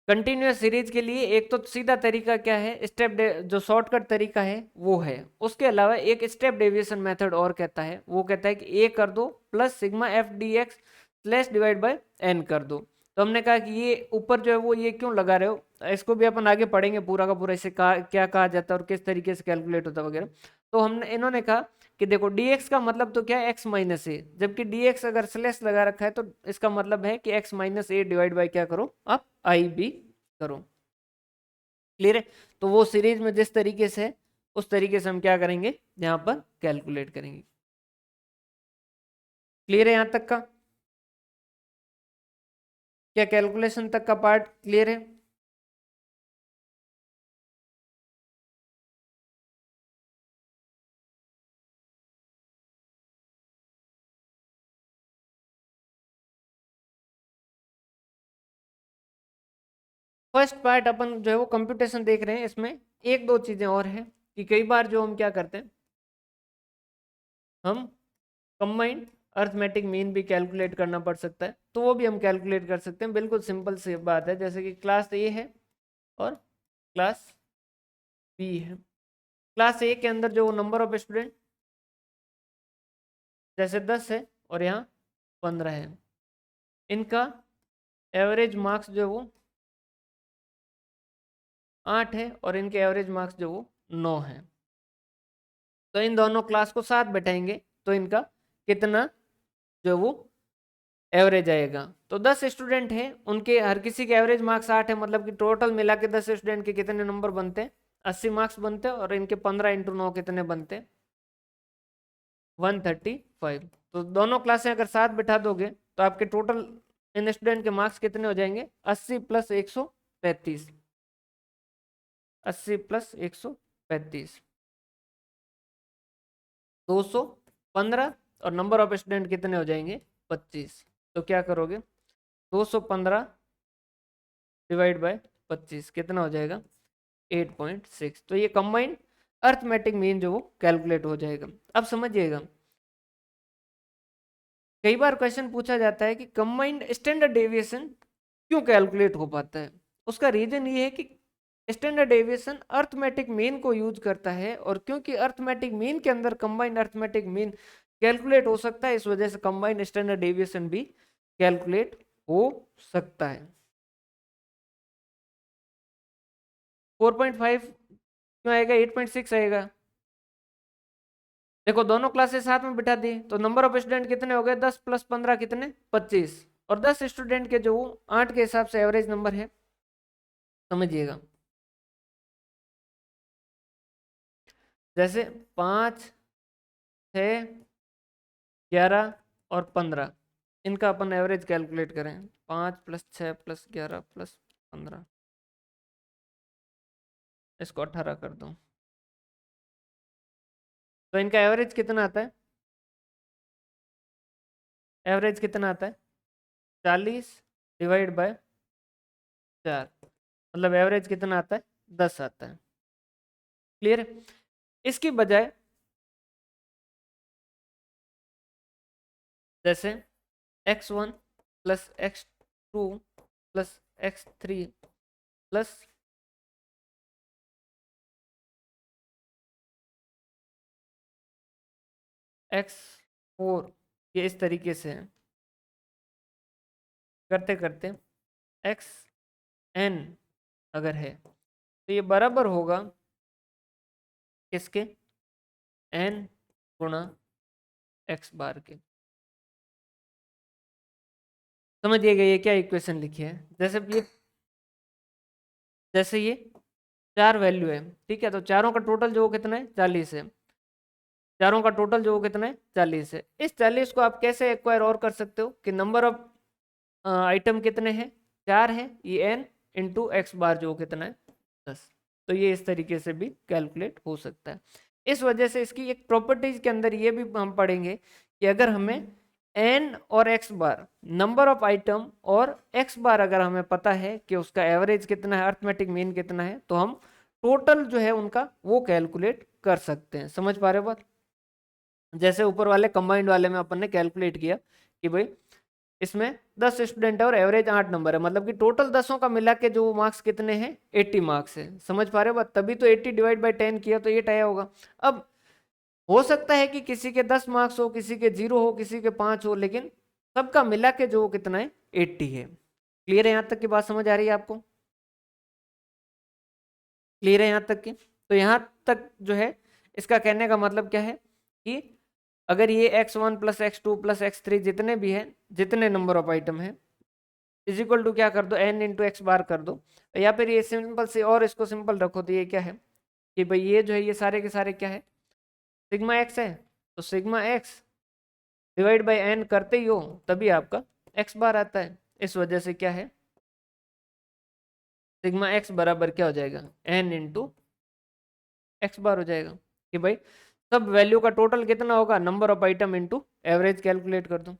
कंटिन्यूअस सीरीज के लिए एक तो सीधा तरीका क्या है, जो शॉर्टकट तरीका है वो है, उसके अलावा एक स्टेप डेविएशन मेथड और कहता है, वो कहता है कि ए कर दो plus sigma F D x slash divide by n कर दो। तो हमने कहा कि ये ऊपर जो है वो ये क्यों लगा रहे हो, इसको भी अपन आगे पढ़ेंगे पूरा का पूरा, इसे क्या कहा जाता है और किस तरीके से कैलकुलेट होता है वगैरह। तो हमने इन्होंने कहा कि देखो dx का मतलब तो क्या है x माइनस ए, जबकि dx अगर स्लैश लगा रखा है तो इसका मतलब है कि x minus A divide by क्या करो आप आई बी करो। क्लियर है? तो वो सीरीज में जिस तरीके से है उस तरीके से हम क्या करेंगे यहाँ पर कैलकुलेट करेंगे। क्लियर है यहाँ तक का? क्या कैलकुलेशन तक का पार्ट क्लियर है? फर्स्ट पार्ट अपन जो है वो कंप्यूटेशन देख रहे हैं, इसमें एक दो चीजें और हैं कि कई बार जो हम क्या करते हैं, हम कंबाइंड अर्थमेटिक मीन भी कैलकुलेट करना पड़ सकता है, तो वो भी हम कैलकुलेट कर सकते हैं। बिल्कुल सिंपल सी बात है, जैसे कि क्लास ए है और क्लास बी है। क्लास ए के अंदर जो नंबर ऑफ स्टूडेंट जैसे 10 है और यहाँ 15 है, इनका एवरेज मार्क्स जो है वो 8 है और इनके एवरेज मार्क्स जो वो 9 है। तो इन दोनों क्लास को साथ बैठाएंगे तो इनका कितना जो वो एवरेज आएगा। तो 10 स्टूडेंट हैं, उनके हर किसी के एवरेज मार्क्स 8 है, मतलब कि टोटल मिला के 10 स्टूडेंट के कितने नंबर बनते हैं, 80 मार्क्स बनते हैं। और इनके 15 इंटू 9 कितने बनते हैं, 135। तो दोनों क्लासें अगर साथ बिठा दोगे तो आपके टोटल इन स्टूडेंट के मार्क्स कितने हो जाएंगे, 80 प्लस 135, 80 प्लस 135 215। और नंबर ऑफ स्टूडेंट कितने हो जाएंगे, 25। तो क्या करोगे, 215 डिवाइड बाय 25 कितना हो जाएगा, 8.6। तो ये कंबाइंड अर्थमेटिक मीन जो वो कैलकुलेट हो जाएगा। अब समझिएगा, कई बार क्वेश्चन पूछा जाता है कि कंबाइंड स्टैंडर्ड डेविएशन क्यों कैलकुलेट हो पाता है। उसका रीजन ये है कि स्टैंडर्ड डेविएशन अर्थमेटिक मीन को यूज करता है, और क्योंकि अर्थमेटिक मीन के अंदर कंबाइंड अर्थमेटिक मीन कैलकुलेट हो सकता है, इस वजह से कंबाइंड स्टैंडर्ड डेविएशन भी कैलकुलेट हो सकता है। 4.5 क्यों आएगा, 8.6 आएगा। देखो दोनों क्लासेस साथ में बिठा दी तो नंबर ऑफ स्टूडेंट कितने हो गए, 10 प्लस 15 कितने, 25। और 10 स्टूडेंट के जो 8 के हिसाब से एवरेज नंबर है, समझिएगा। जैसे 5, 6, 11 और 15, इनका अपन एवरेज कैलकुलेट करें, 5 प्लस 6 प्लस 11 प्लस 15, इसको 18 कर दूं तो इनका एवरेज कितना आता है, एवरेज कितना आता है, 40 डिवाइड बाय 4, मतलब एवरेज कितना आता है, 10 आता है। क्लियर है? इसकी बजाय जैसे x1 plus x2 plus x3 plus x4, ये इस तरीके से है। करते करते xn अगर है तो ये बराबर होगा किसके, n गुणा x बार के। समझिएगा ये क्या इक्वेशन लिखी है, जैसे ये 4 वैल्यू है, ठीक है, तो चारों का टोटल जो कितना है, 40 है। चारों का टोटल जो कितना है, 40 है। इस 40 को आप कैसे एक्वायर और कर सकते हो कि नंबर ऑफ आइटम कितने हैं, 4 है, ये n इंटू एक्स बार जो कितना है, 10। तो ये इस तरीके से भी कैलकुलेट हो सकता है। इस वजह से इसकी एक प्रॉपर्टीज के अंदर ये भी हम पढ़ेंगे कि अगर हमें n और x bar number of item और x बार अगर हमें पता है कि उसका एवरेज कितना है, अर्थमेटिक मीन कितना है, तो हम टोटल जो है उनका वो कैलकुलेट कर सकते हैं। समझ पा रहे हो बात? जैसे ऊपर वाले कंबाइंड वाले में अपन ने कैलकुलेट किया कि भाई इसमें 10 स्टूडेंट है और एवरेज 8 नंबर है, मतलब कि टोटल 10 का मिला के जो मार्क्स कितने हैं, 80 मार्क्स है। समझ पा रहे हो बात? तभी तो 80 डिवाइड बाई 10 किया तो 8 आया होगा। अब हो सकता है कि किसी के 10 मार्क्स हो, किसी के 0 हो, किसी के 5 हो, लेकिन सबका मिला के जो कितना है, 80 है। क्लियर है? यहाँ तक की बात समझ आ रही है आपको? क्लियर है यहाँ तक की? तो यहाँ तक जो है इसका कहने का मतलब क्या है कि अगर ये x1 plus x2 plus x3 जितने भी हैं, जितने नंबर ऑफ आइटम है, इज इक्वल टू क्या कर दो, n इंटू एक्स बार कर दो, या फिर ये सिंपल से और इसको सिंपल रखो तो ये क्या है कि भाई ये जो है ये सारे के सारे क्या है, सिग्मा एक्स है। तो sigma x divide by n करते ही हो तभी आपका एक्स बार आता है। इस वजह से क्या है, सिग्मा एक्स बराबर क्या हो जाएगा, एन इंटू एक्स बार हो जाएगा। कि भाई सब वैल्यू का टोटल कितना होगा, number of item into average calculate कर दो।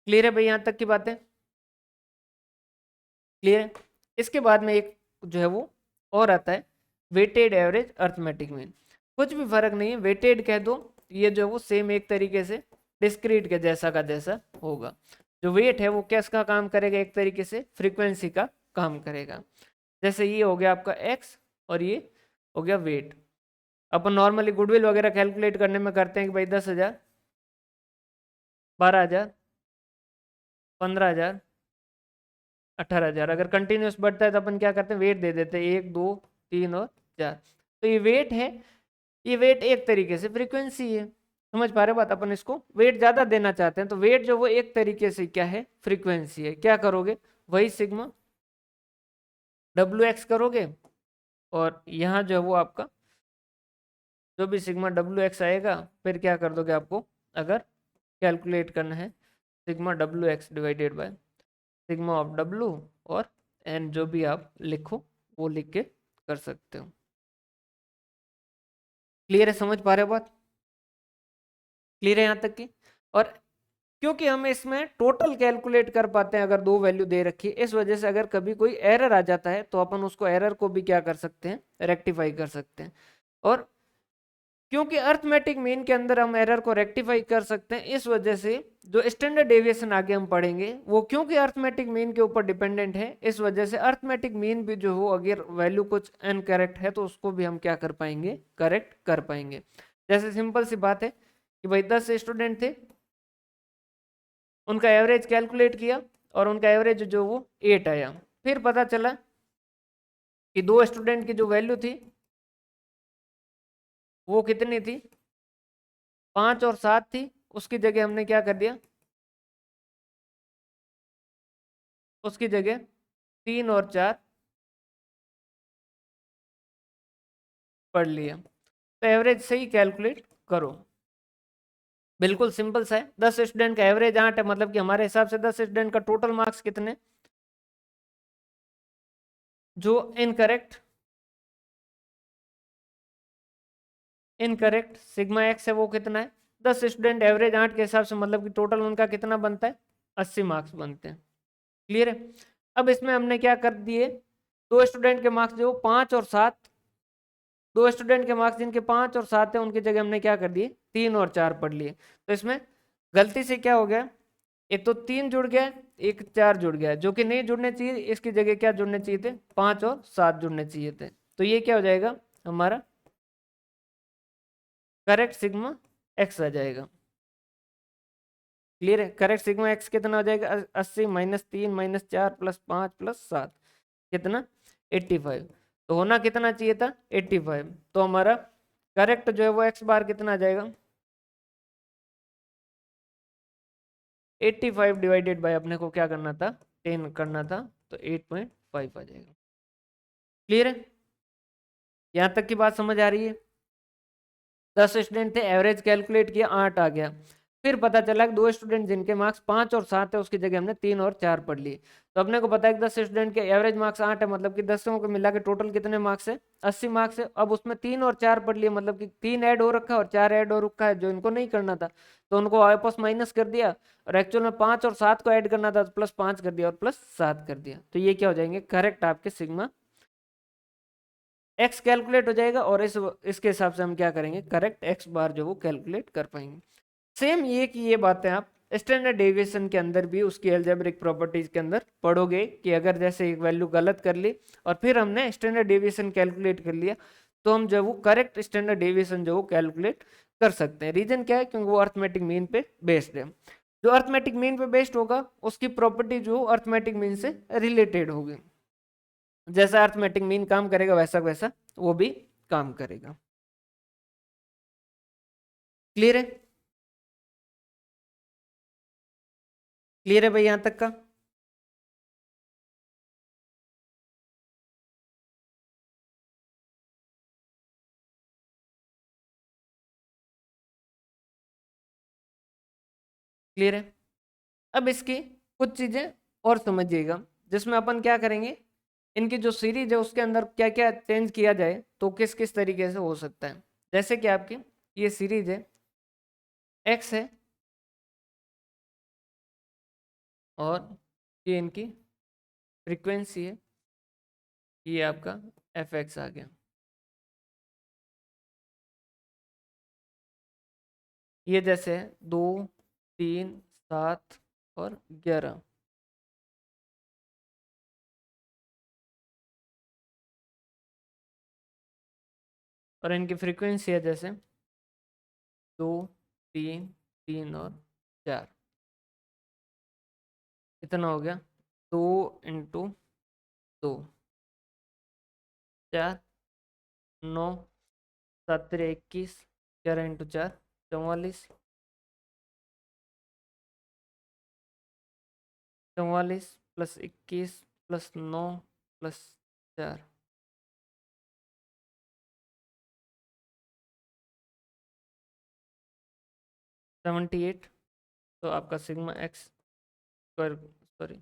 क्लियर है भाई, यहां तक की बातें क्लियर है। इसके बाद में एक जो है वो और आता है, वेटेड एवरेज अर्थमेटिक मीन। कुछ भी फर्क नहीं है, वेटेड कह दो, ये जो है वो सेम एक तरीके से डिस्क्रीट के जैसा का जैसा होगा। जो वेट है वो किसका काम करेगा, एक तरीके से फ्रीक्वेंसी का काम करेगा। जैसे ये हो गया आपका एक्स और ये हो गया वेट। अपन नॉर्मली गुडविल वगैरह कैलकुलेट करने में करते हैं कि भाई 10,000, 12,000, 15,000, 18,000। अगर कंटिन्यूस बढ़ता है तो अपन क्या करते हैं, वेट दे देते हैं 1, 2, 3 और 4। तो ये वेट है, ये वेट एक तरीके से फ्रीक्वेंसी है। समझ पा रहे बात, अपन इसको वेट ज्यादा देना चाहते हैं तो वेट जो वो एक तरीके से क्या है, फ्रीक्वेंसी है। क्या करोगे, वही सिग्मा डब्ल्यू एक्स करोगे, और यहाँ जो है वो आपका जो भी सिग्मा डब्ल्यू एक्स आएगा, फिर क्या कर दोगे, आपको अगर कैलकुलेट करना है sigma W x divided by sigma of W, और एन जो भी आप लिखो वो लिख के कर सकते हो। क्लियर है, समझ पा रहे हो बात, क्लियर है यहाँ तक की। और क्योंकि हम इसमें टोटल कैलकुलेट कर पाते हैं अगर दो वैल्यू दे रखी है, इस वजह से अगर कभी कोई एरर आ जाता है तो अपन उसको एरर को भी क्या कर सकते हैं, रेक्टिफाई कर सकते हैं। और क्योंकि अर्थमेटिक मीन के अंदर हम एरर को रेक्टिफाई कर सकते हैं, इस वजह से जो स्टैंडर्ड डेविएशन आगे हम पढ़ेंगे वो क्योंकि अर्थमेटिक मीन के ऊपर डिपेंडेंट है, इस वजह से अर्थमेटिक मीन भी जो हो अगर वैल्यू कुछ इनकरेक्ट है तो उसको भी हम क्या कर पाएंगे, करेक्ट कर पाएंगे। जैसे सिंपल सी बात है कि भाई 10 स्टूडेंट थे, उनका एवरेज कैलकुलेट किया और उनका एवरेज जो वो 8 आया। फिर पता चला कि दो स्टूडेंट की जो वैल्यू थी वो कितनी थी, 5 और 7 थी। उसकी जगह हमने क्या कर दिया, उसकी जगह 3 और 4 पढ़ लिया। तो एवरेज से ही कैलकुलेट करो, बिल्कुल सिंपल सा है। 10 स्टूडेंट का एवरेज 8 है, मतलब कि हमारे हिसाब से 10 स्टूडेंट का टोटल मार्क्स कितने, जो इनकरेक्ट इनकरेक्ट सिग्मा एक्स है वो कितना है, 10 स्टूडेंट एवरेज 8 के हिसाब से, मतलब कि टोटल उनका कितना बनता है, 80 मार्क्स बनते हैं। क्लियर है। अब इसमें हमने क्या कर दिए, दो स्टूडेंट के मार्क्स जो 5 और 7, दो स्टूडेंट के मार्क्स जिनके 5 और 7 है उनकी जगह हमने क्या कर दिए, 3 और 4 पढ़ लिए। तो इसमें गलती से क्या हो गया, एक तो 3 जुड़ गया, एक 4 जुड़ गया, जो कि नहीं जुड़ने चाहिए। इसकी जगह क्या जुड़ने चाहिए थे, 5 और 7 जुड़ने चाहिए थे। तो ये क्या हो जाएगा, हमारा करेक्ट सिग्मा एक्स आ जाएगा। क्लियर है, करेक्ट सिग्मा एक्स कितना हो जाएगा, 80 माइनस 3 माइनस 4 प्लस 5 प्लस 7 कितना, 85। तो होना कितना चाहिए था, 85। तो हमारा करेक्ट जो है वो एक्स बार कितना आ जाएगा, 85 डिवाइडेड बाय अपने को क्या करना था, 10 करना था, तो 8.5 आ जाएगा। क्लियर है, यहां तक की बात समझ आ रही है। 10 स्टूडेंट थे, एवरेज कैलकुलेट किया, 8 आ गया। फिर पता चला कि दो स्टूडेंट जिनके मार्क्स 5 और 7 है उसकी जगह हमने 3 और 4 पढ़ लिए। तो अपने को पता है कि 10 स्टूडेंट के एवरेज मार्क्स 8 है, मतलब कि 10 को मिला के टोटल कितने मार्क्स है, 80 मार्क्स है। अब उसमें 3 और 4 पढ़ लिए, मतलब कि 3 ऐड हो रखा है और 4 ऐड हो रखा है जो इनको नहीं करना था, तो उनको आपस माइनस कर दिया। और एक्चुअल में 5 और 7 को ऐड करना था तो प्लस 5 कर दिया और प्लस 7 कर दिया। तो ये क्या हो जाएंगे, करेक्ट आपके सिग्मा एक्स कैलकुलेट हो जाएगा। और इसके हिसाब से हम क्या करेंगे, करेक्ट एक्स बार जो वो कैलकुलेट कर पाएंगे। सेम ये कि ये बातें आप स्टैंडर्ड डेविएशन के अंदर भी उसकी अलजेब्रिक प्रॉपर्टीज के अंदर पढ़ोगे कि अगर जैसे एक वैल्यू गलत कर ली और फिर हमने स्टैंडर्ड डेविएशन कैलकुलेट कर लिया तो हम जो वो करेक्ट स्टैंडर्ड डेविएशन जो वो कैलकुलेट कर सकते हैं। रीजन क्या है, क्योंकि वो अर्थमेटिक मीन पे बेस्ड है। जो अर्थमेटिक मीन पे बेस्ड होगा उसकी प्रॉपर्टी जो अर्थमेटिक मीन से रिलेटेड होगी। जैसा अर्थमेटिक मीन काम करेगा वैसा वैसा वो भी काम करेगा। क्लियर है? क्लियर है भाई यहां तक का? क्लियर है? अब इसकी कुछ चीजें और समझिएगा, जिसमें अपन क्या करेंगे, इनकी जो सीरीज है उसके अंदर क्या क्या चेंज किया जाए तो किस किस तरीके से हो सकता है। जैसे कि आपकी ये सीरीज है, एक्स है और ये इनकी फ्रीक्वेंसी है, ये आपका एफ एक्स आ गया। ये जैसे है 2, 3, 7 और 11। और इनकी फ्रीक्वेंसी है जैसे 2, 3, 3 और 4। कितना हो गया? 2 × 2, 4, 9, 7 × 21, 11 × 4 44, 44 + 21 + 9 + 4, 78। तो आपका sigma x square, sorry,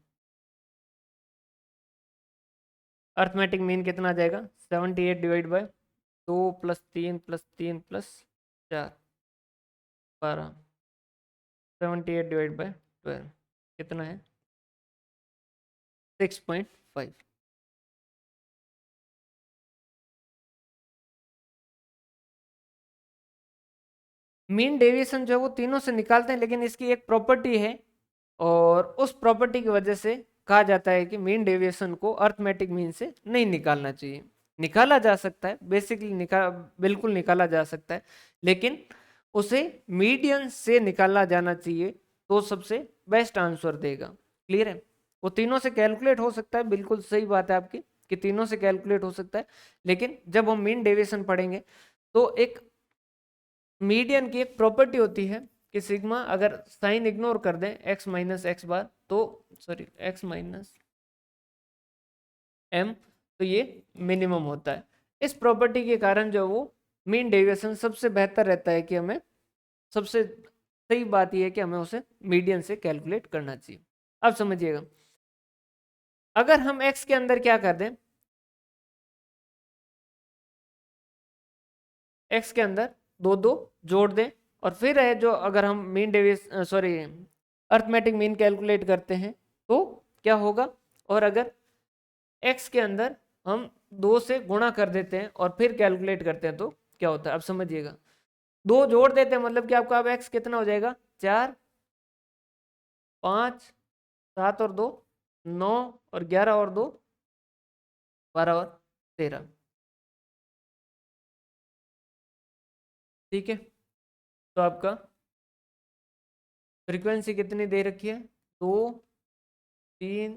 arithmetic mean कितना आ जाएगा? 78 डिवाइड बाय 2 + 3 + 3 + 4, 12। 78 डिवाइड बाय 12 कितना है? 6.5। मीन डेविएशन जो है वो तीनों से निकालते हैं, लेकिन इसकी एक प्रॉपर्टी है और उस प्रॉपर्टी की वजह से कहा जाता है कि मीन डेविएशन को अर्थमेटिक मीन से नहीं निकालना चाहिए। निकाला जा सकता है, बेसिकली बिल्कुल निकाला जा सकता है, लेकिन उसे मीडियन से निकाला जाना चाहिए तो सबसे बेस्ट आंसर देगा। क्लियर है? वो तीनों से कैलकुलेट हो सकता है, बिल्कुल सही बात है आपकी कि तीनों से कैलकुलेट हो सकता है, लेकिन जब हम मीन डेविएशन पढ़ेंगे तो एक मीडियन की एक प्रॉपर्टी होती है कि सिग्मा अगर साइन इग्नोर कर दें x - x बार तो, सॉरी, x - m, तो ये मिनिमम होता है। इस प्रॉपर्टी के कारण जो वो मीन डेविएशन सबसे बेहतर रहता है कि हमें सबसे सही बात यह है कि हमें उसे मीडियन से कैलकुलेट करना चाहिए। अब समझिएगा, अगर हम x के अंदर क्या कर दें, x के अंदर दो दो जोड़ दें और फिर है जो अगर हम mean deviation, sorry, arithmetic mean calculate करते हैं तो क्या होगा, और अगर x के अंदर हम 2 से गुणा कर देते हैं और फिर कैलकुलेट करते हैं तो क्या होता है? अब समझिएगा, 2 जोड़ देते हैं मतलब कि आपका अब x कितना हो जाएगा? 4, 5, 7 और 2 9 और 11 और 2 12 और 13। ठीक है, तो आपका फ्रीक्वेंसी कितनी दे रखी है? 2, 3,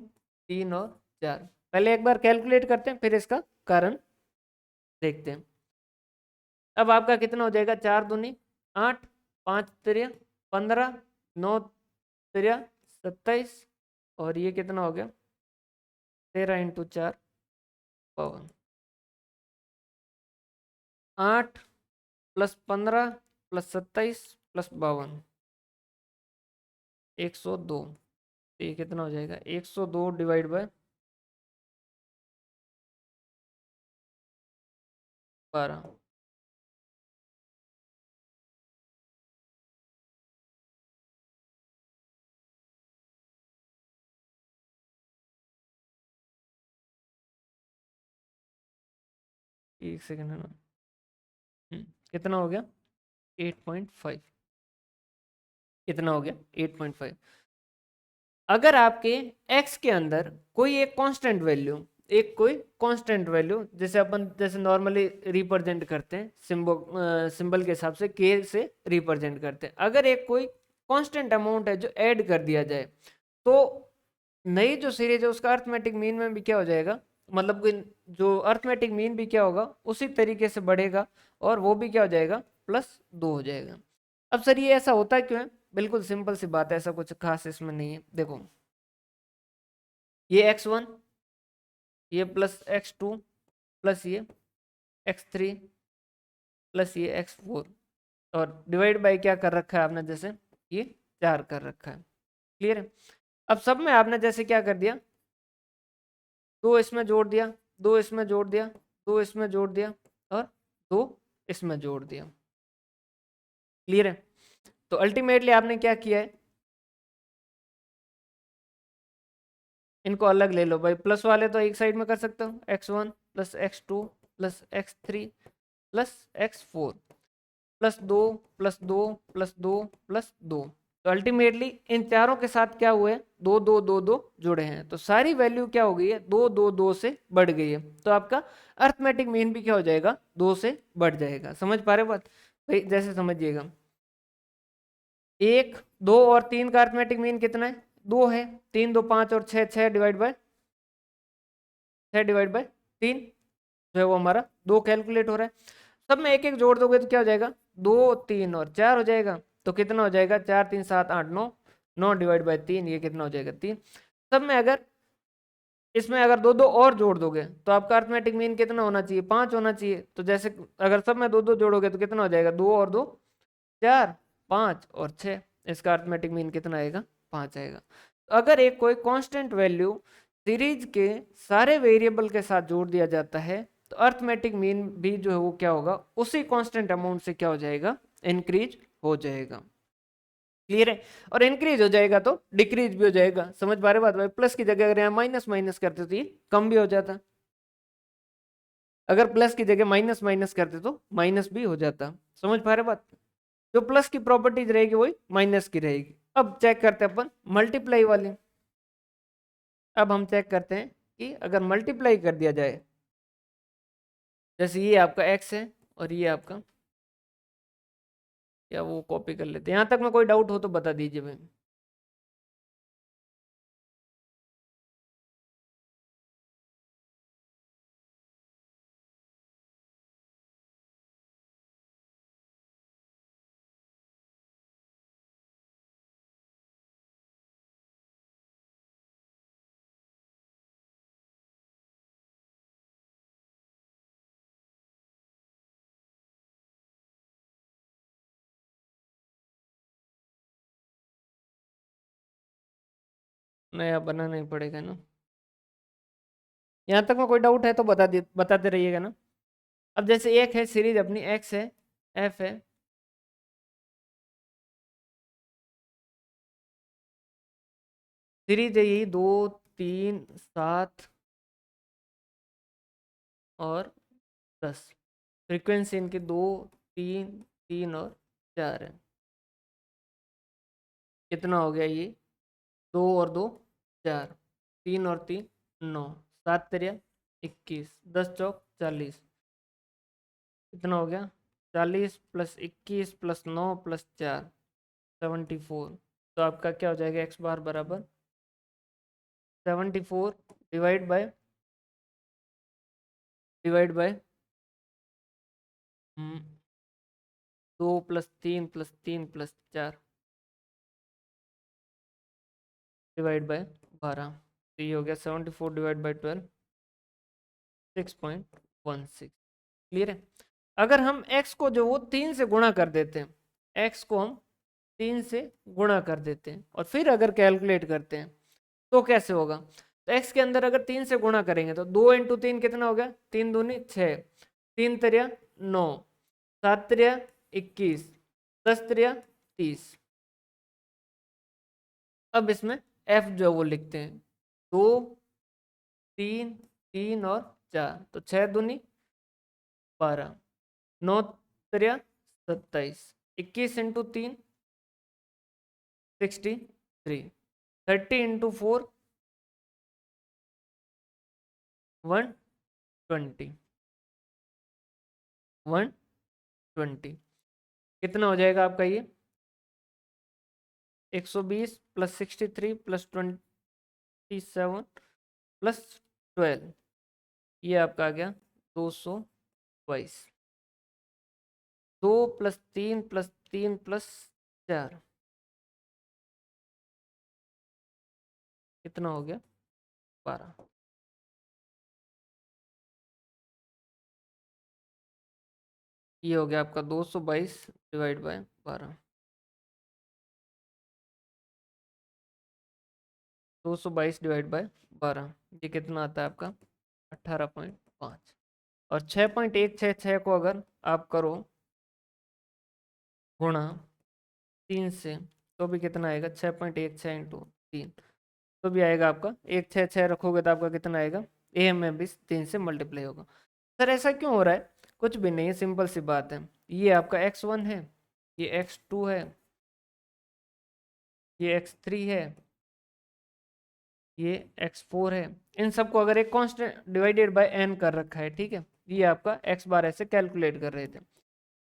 3 और 4। पहले एक बार कैलकुलेट करते हैं फिर इसका कारण देखते हैं। अब आपका कितना हो जाएगा? 4 दूनी 8, 5 तिरिया 15, 9 तिरिया 27 और ये कितना हो गया? 13 × 4 52। 8 + 15 + 27 + 52 102। तो ये कितना हो जाएगा? 102 डिवाइड बाय 12। एक सेकेंड है ना। कितना हो गया? 8.5। कितना हो गया? 8.5। अगर आपके x के अंदर कोई एक कांस्टेंट वैल्यू, एक कोई कांस्टेंट वैल्यू जैसे अपन जैसे नॉर्मली रिप्रेजेंट करते हैं सिंबल के हिसाब से k से रिप्रेजेंट करते हैं, अगर एक कोई कांस्टेंट अमाउंट है जो ऐड कर दिया जाए तो नई जो सीरीज है उसका अर्थमेटिक मीन में भी क्या हो जाएगा, मतलब कि जो अर्थमेटिक मीन भी क्या होगा उसी तरीके से बढ़ेगा और वो भी क्या हो जाएगा? +2 हो जाएगा। अब सर ये ऐसा होता क्यों है? बिल्कुल सिंपल सी बात है, ऐसा कुछ खास इसमें नहीं है। देखो ये x1, ये प्लस x2 प्लस ये x3 प्लस ये x4 और डिवाइड बाय क्या कर रखा है आपने, जैसे ये 4 कर रखा है। क्लियर है? अब सब में आपने जैसे क्या कर दिया, दो इसमें जोड़ दिया, दो इसमें जोड़ दिया, दो इसमें जोड़ दिया और दो इसमें जोड़ दिया। क्लियर है? तो अल्टीमेटली आपने क्या किया है, इनको अलग ले लो भाई, प्लस वाले तो एक साइड में कर सकते हो, x1 plus x2 plus x3 plus x4 plus 2 plus 2 plus 2 plus 2। तो अल्टीमेटली इन चारों के साथ क्या हुए, दो दो दो दो जुड़े हैं, तो सारी वैल्यू क्या हो गई है, दो दो दो से बढ़ गई है। तो आपका अर्थमेटिक मीन भी क्या हो जाएगा, दो से बढ़ जाएगा। समझ पा रहे बात भाई? जैसे समझिएगा, एक, दो और तीन का अर्थमेटिक मीन कितना है, दो है। तीन दो पांच और छह, छह डिवाइड बाय तीन जो है वो हमारा दो कैलकुलेट हो रहा है। सब में एक एक जोड़ दोगे तो क्या हो जाएगा, दो तीन और चार हो जाएगा। तो कितना हो जाएगा, चार तीन सात आठ नौ, नौ डिवाइड बाय तीन, ये कितना हो जाएगा, तीन। सब में अगर इसमें अगर दो दो और जोड़ दोगे तो आपका अर्थमेटिक मीन कितना होना चाहिए, पांच होना चाहिए। तो जैसे अगर सब में दो दो जोड़ोगे तो कितना हो जाएगा, दो और दो चार, पांच और छह, इसका अर्थमेटिक मीन कितना आएगा, पांच आएगा। तो अगर एक कोई कांस्टेंट वैल्यू सीरीज के सारे वेरिएबल के साथ जोड़ दिया जाता है तो अर्थमेटिक मीन भी जो है वो क्या होगा, उसी कांस्टेंट अमाउंट से क्या हो जाएगा, इंक्रीज हो जाएगा। क्लियर है? और इंक्रीज हो जाएगा तो डिक्रीज भी हो जाएगा। समझ पा रहे बात भाई? प्लस की जगह अगर यहाँ माइनस माइनस करते तो ये कम भी हो जाता, अगर प्लस की जगह माइनस माइनस करते तो माइनस भी हो जाता। समझ पा रहे बात? जो प्लस की प्रॉपर्टीज रहेगी वही माइनस की रहेगी। अब चेक करते हैं अपन मल्टीप्लाई वाली। अब हम चेक करते हैं कि अगर मल्टीप्लाई कर दिया जाए, जैसे ये आपका x है और ये आपका, या वो कॉपी कर लेते हैं, यहां तक में कोई डाउट हो तो बता दीजिए भाई। नया बनाना ही पड़ेगा ना। यहाँ तक में कोई डाउट है तो बताते रहिएगा ना। अब जैसे एक है सीरीज अपनी, एक्स है, एफ है, सीरीज है यही दो तीन सात और 10। फ्रीक्वेंसी इनकी दो तीन, तीन और चार है। कितना हो गया ये, दो और दो चार, तीन और तीन नौ, सात तेरिया 21, 10 चौक 40, कितना हो गया, 40 प्लस 21 प्लस 9 प्लस 4, 74। तो आपका क्या हो जाएगा, एक्स बार बराबर 74 डिवाइड बाय दो प्लस तीन प्लस चार डिवाइड बाय 12। तो ये हो गया 74/12, 6.16। क्लियर है? अगर हम x को जो वो 3 से गुणा कर देते हैं, x को हम 3 से गुणा कर देते हैं और फिर अगर कैलकुलेट करते हैं तो कैसे होगा। तो x के अंदर अगर 3 से गुणा करेंगे तो 2 इंटू 3 कितना हो गया, 3 दूनी 6, 3 तिरिया 9, 7 तिरिया 21, 10 तिरिया 30। अब इसमें f जो है वो लिखते हैं, 2 3 3 और 4, तो 6 दूनी 12, 9 तिरिया 27, 21 इंटू 3 63, 30 इंटू 4 120, 120। कितना हो जाएगा आपका ये, 120 प्लस 63 प्लस 27 प्लस 12, ये आपका आ गया 222। 2 प्लस 3 प्लस 3+4 कितना हो गया 12। ये हो गया आपका 222/12। 222/12 ये कितना आता है आपका 18.5। और 6.166 को अगर आप करो गुणा 3 से तो भी कितना आएगा 6.16 इंटू 3 तो भी आएगा आपका 166 रखोगे तो आपका कितना आएगा AM में भी 3 से मल्टीप्लाई होगा। सर ऐसा क्यों हो रहा है? कुछ भी नहीं है, सिंपल सी बात है। ये आपका x1 है, ये x2 है, ये x3 है, ये x4 है। इन सबको अगर एक कांस्टेंट डिवाइडेड बाय n कर रखा है, ठीक है, ये आपका x बार ऐसे कैलकुलेट कर रहे थे।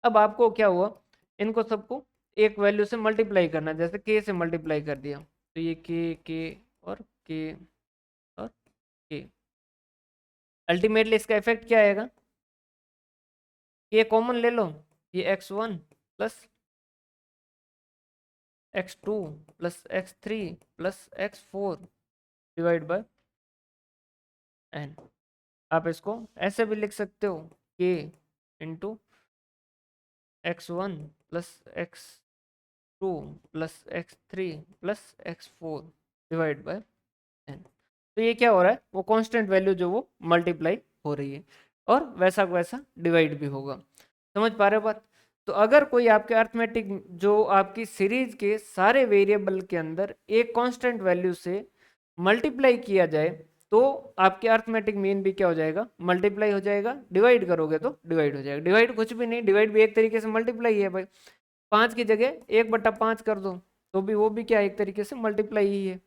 अब आपको क्या हुआ, इनको सबको एक वैल्यू से मल्टीप्लाई करना, जैसे k से मल्टीप्लाई कर दिया तो ये k और k और k। अल्टीमेटली इसका इफेक्ट क्या आएगा, ये कॉमन ले लो, ये x1 plus x2 plus x3 plus x4 divide by n। आप इसको ऐसे भी लिख सकते हो k into x1 plus x2 plus x3 plus x4 divide by n। तो ये क्या हो रहा है, वो कांस्टेंट वैल्यू जो वो मल्टीप्लाई हो रही है और वैसा वैसा डिवाइड भी होगा। समझ पा रहे हो बात? तो अगर कोई आपके अर्थमेटिक जो आपकी सीरीज के सारे वेरिएबल के अंदर एक कांस्टेंट वैल्यू से मल्टीप्लाई किया जाए तो आपके अर्थमेटिक मीन भी क्या हो जाएगा, मल्टीप्लाई हो जाएगा। डिवाइड करोगे तो डिवाइड हो जाएगा। डिवाइड कुछ भी नहीं, डिवाइड भी एक तरीके से मल्टीप्लाई है भाई। 5 की जगह 1/5 कर दो तो भी वो भी क्या एक तरीके से मल्टीप्लाई ही है।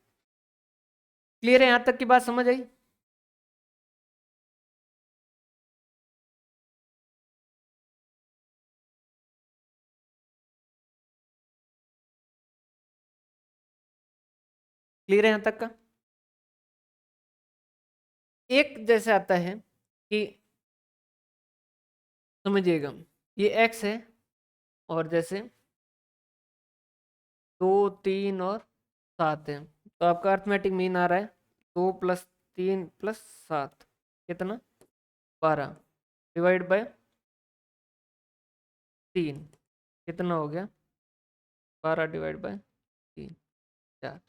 क्लियर है? यहां तक की बात समझ आई? क्लियर है यहां तक का? एक जैसे आता है कि समझिएगा, ये x है और जैसे 2 3 और 7 है, तो आपका अर्थमेटिक मीन आ रहा है 2 + 3 + 7 कितना 12 डिवाइड बाय 3 कितना हो गया 12 डिवाइड बाय 3 4।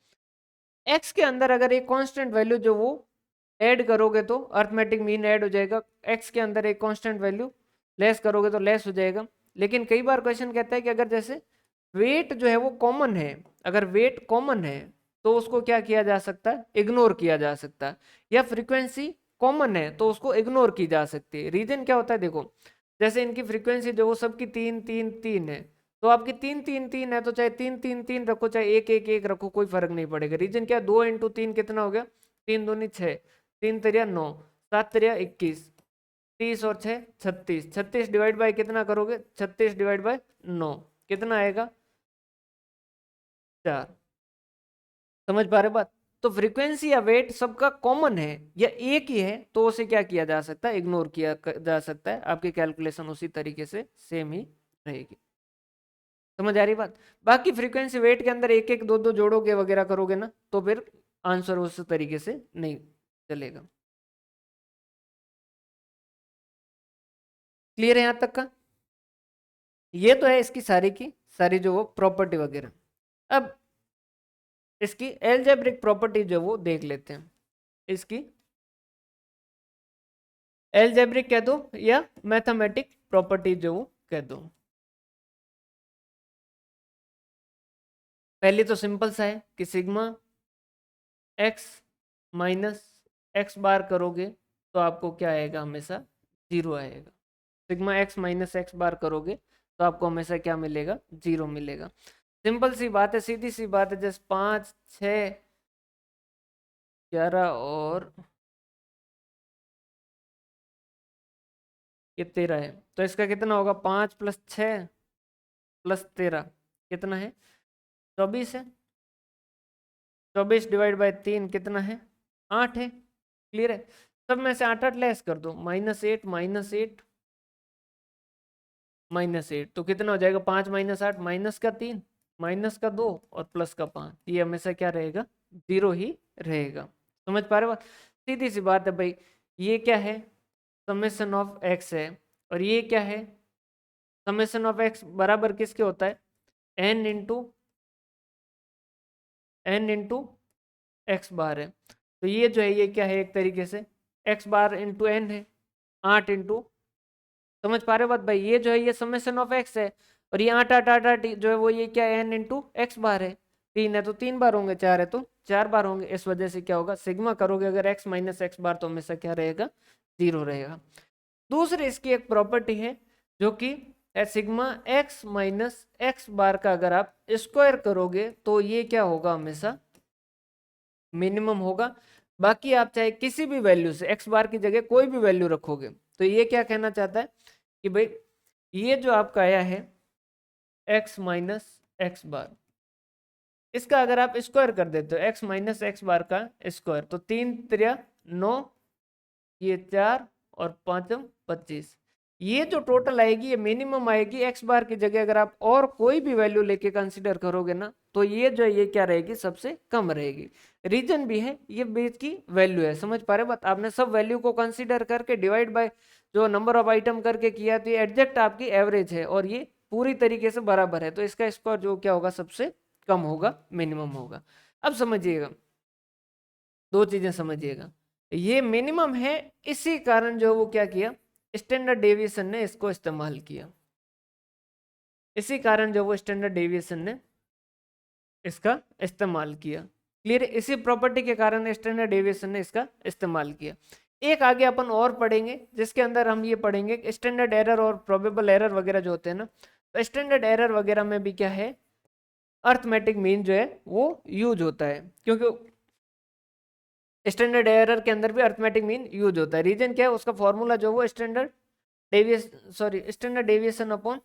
x के अंदर अगर एक कांस्टेंट वैल्यू जो वो ऐड करोगे तो अर्थमेटिक मीन ऐड हो जाएगा। x के अंदर एक कांस्टेंट वैल्यू लेस करोगे तो लेस हो जाएगा। लेकिन कई बार क्वेश्चन कहता है कि अगर जैसे वेट जो है वो कॉमन है, अगर वेट कॉमन है तो उसको क्या किया जा सकता है, इग्नोर किया जा सकता है। या फ्रीक्वेंसी कॉमन है तो उसको इग्नोर की जा सकती है। रीजन क्या होता है, देखो जैसे इनकी फ्रीक्वेंसी जो वो सबकी 3 3 3 है, तो आपकी 3 3 3 है तो चाहे 3 3 3 रखो चाहे 1 1 1 रखो कोई फर्क नहीं पड़ेगा। रीजन क्या, 2 × 3 कितना हो गया 3 दूनी 6, 3 तिरिया 9, 7 तिरिया 21, 30 और 6 36, 36 डिवाइड बाय कितना करोगे 36 डिवाइड बाय 9 कितना आएगा 4। समझ पा रहे बात? तो फ्रीक्वेंसी या वेट सबका कॉमन है या एक ही है तो उसे क्या किया जा सकता है, इग्नोर किया जा सकता है। आपकी कैलकुलेशन उसी तरीके से सेम ही रहेगी। समझ आ रही बात? बाकी फ्रीक्वेंसी वेट के अंदर एक एक दो दो जोड़ोगे वगैरह करोगे ना तो फिर आंसर उस तरीके से नहीं चलेगा। क्लियर है यहां तक का? ये तो है इसकी सारी की सारी जो वो प्रॉपर्टी वगैरह। अब इसकी एल्जेब्रिक प्रॉपर्टी जो वो देख लेते हैं। इसकी एल्जेब्रिक कह दो या मैथमेटिक प्रॉपर्टी जो वो कह दो। पहली तो सिंपल सा है कि सिग्मा एक्स माइनस एक्स बार करोगे तो आपको क्या आएगा, हमेशा 0 आएगा। सिग्मा एक्स माइनस एक्स बार करोगे तो आपको हमेशा क्या मिलेगा, 0 मिलेगा। सिंपल सी बात है, सीधी सी बात है। जैसे 5 6 11 और ये 13 है तो इसका कितना होगा, 5 + 6 + 13 कितना है 24 है। 24 डिवाइड बाय 3 कितना है 8 है। क्लियर है? सब में से 8 8 लेस कर दो, -8 -8 -8, तो कितना हो जाएगा 5 - 8 -3 -2 और +5, ये हमेशा क्या रहेगा 0 ही रहेगा। समझ पा रहे हो बात? सीधी सी बात है भाई, ये क्या है समेशन ऑफ एक्स है और ये क्या है समेशन ऑफ एक्स बराबर किसके होता है n इंटू एक्स बार है। तो ये जो है ये क्या है एक तरीके से एक्स बार इंटू एन है 8 इंटू, समझ पा रहे हो बात भाई, ये जो है ये समेशन ऑफ एक्स है और ये 8 जो है वो ये क्या है एन इंटू एक्स बार है। 3 है तो 3 बार होंगे, 4 है तो 4 बार होंगे। इस वजह से क्या होगा सिग्मा करोगे अगर एक्स माइनस एक्स बार तो हमेशा क्या रहेगा 0 रहेगा। दूसरी इसकी एक प्रॉपर्टी है जो कि सिग्मा एक्स माइनस एक्स बार का अगर आप स्क्वायर करोगे तो ये क्या होगा हमेशा मिनिमम होगा। बाकी आप चाहे किसी भी वैल्यू से एक्स बार की जगह कोई भी वैल्यू रखोगे तो ये क्या कहना चाहता है कि भाई ये जो आपका आया है एक्स माइनस एक्स बार, इसका अगर आप स्क्वायर कर देते हो एक्स माइनस एक्स बार का स्क्वायर तो 3 3 9 ये 4 और 5 25, ये जो टोटल आएगी ये मिनिमम आएगी। एक्स बार की जगह अगर आप और कोई भी वैल्यू लेके कंसीडर करोगे ना तो ये जो है ये क्या रहेगी सबसे कम रहेगी। रीजन भी है ये बीच की वैल्यू है, समझ पा रहे बात, आपने सब वैल्यू को कंसीडर करके डिवाइड बाय जो नंबर ऑफ आइटम करके किया तो ये एग्जैक्ट आपकी एवरेज है और ये पूरी तरीके से बराबर है, तो इसका स्कोर जो क्या होगा सबसे कम होगा मिनिमम होगा। अब समझिएगा दो चीजें समझिएगा, ये मिनिमम है इसी कारण जो वो क्या किया स्टैंडर्ड डेविएशन ने इसको इस्तेमाल किया, इसी कारण जो वो स्टैंडर्ड डेविएशन ने इसका इस्तेमाल किया। क्लियर, इसी प्रॉपर्टी के कारण स्टैंडर्ड डेविएशन ने इसका इस्तेमाल किया। एक आगे अपन और पढ़ेंगे जिसके अंदर हम ये पढ़ेंगे स्टैंडर्ड एरर और प्रोबेबल एरर वगैरह जो होते हैं ना, तो स्टैंडर्ड एरर वगैरह में भी क्या है अर्थमेटिक मीन जो है वो यूज होता है, क्योंकि स्टैंडर्ड एरर के अंदर भी अर्थमेटिक मीन यूज होता है। रीजन क्या है उसका फॉर्मूला जो वो स्टैंडर्ड डेविएशन अपॉन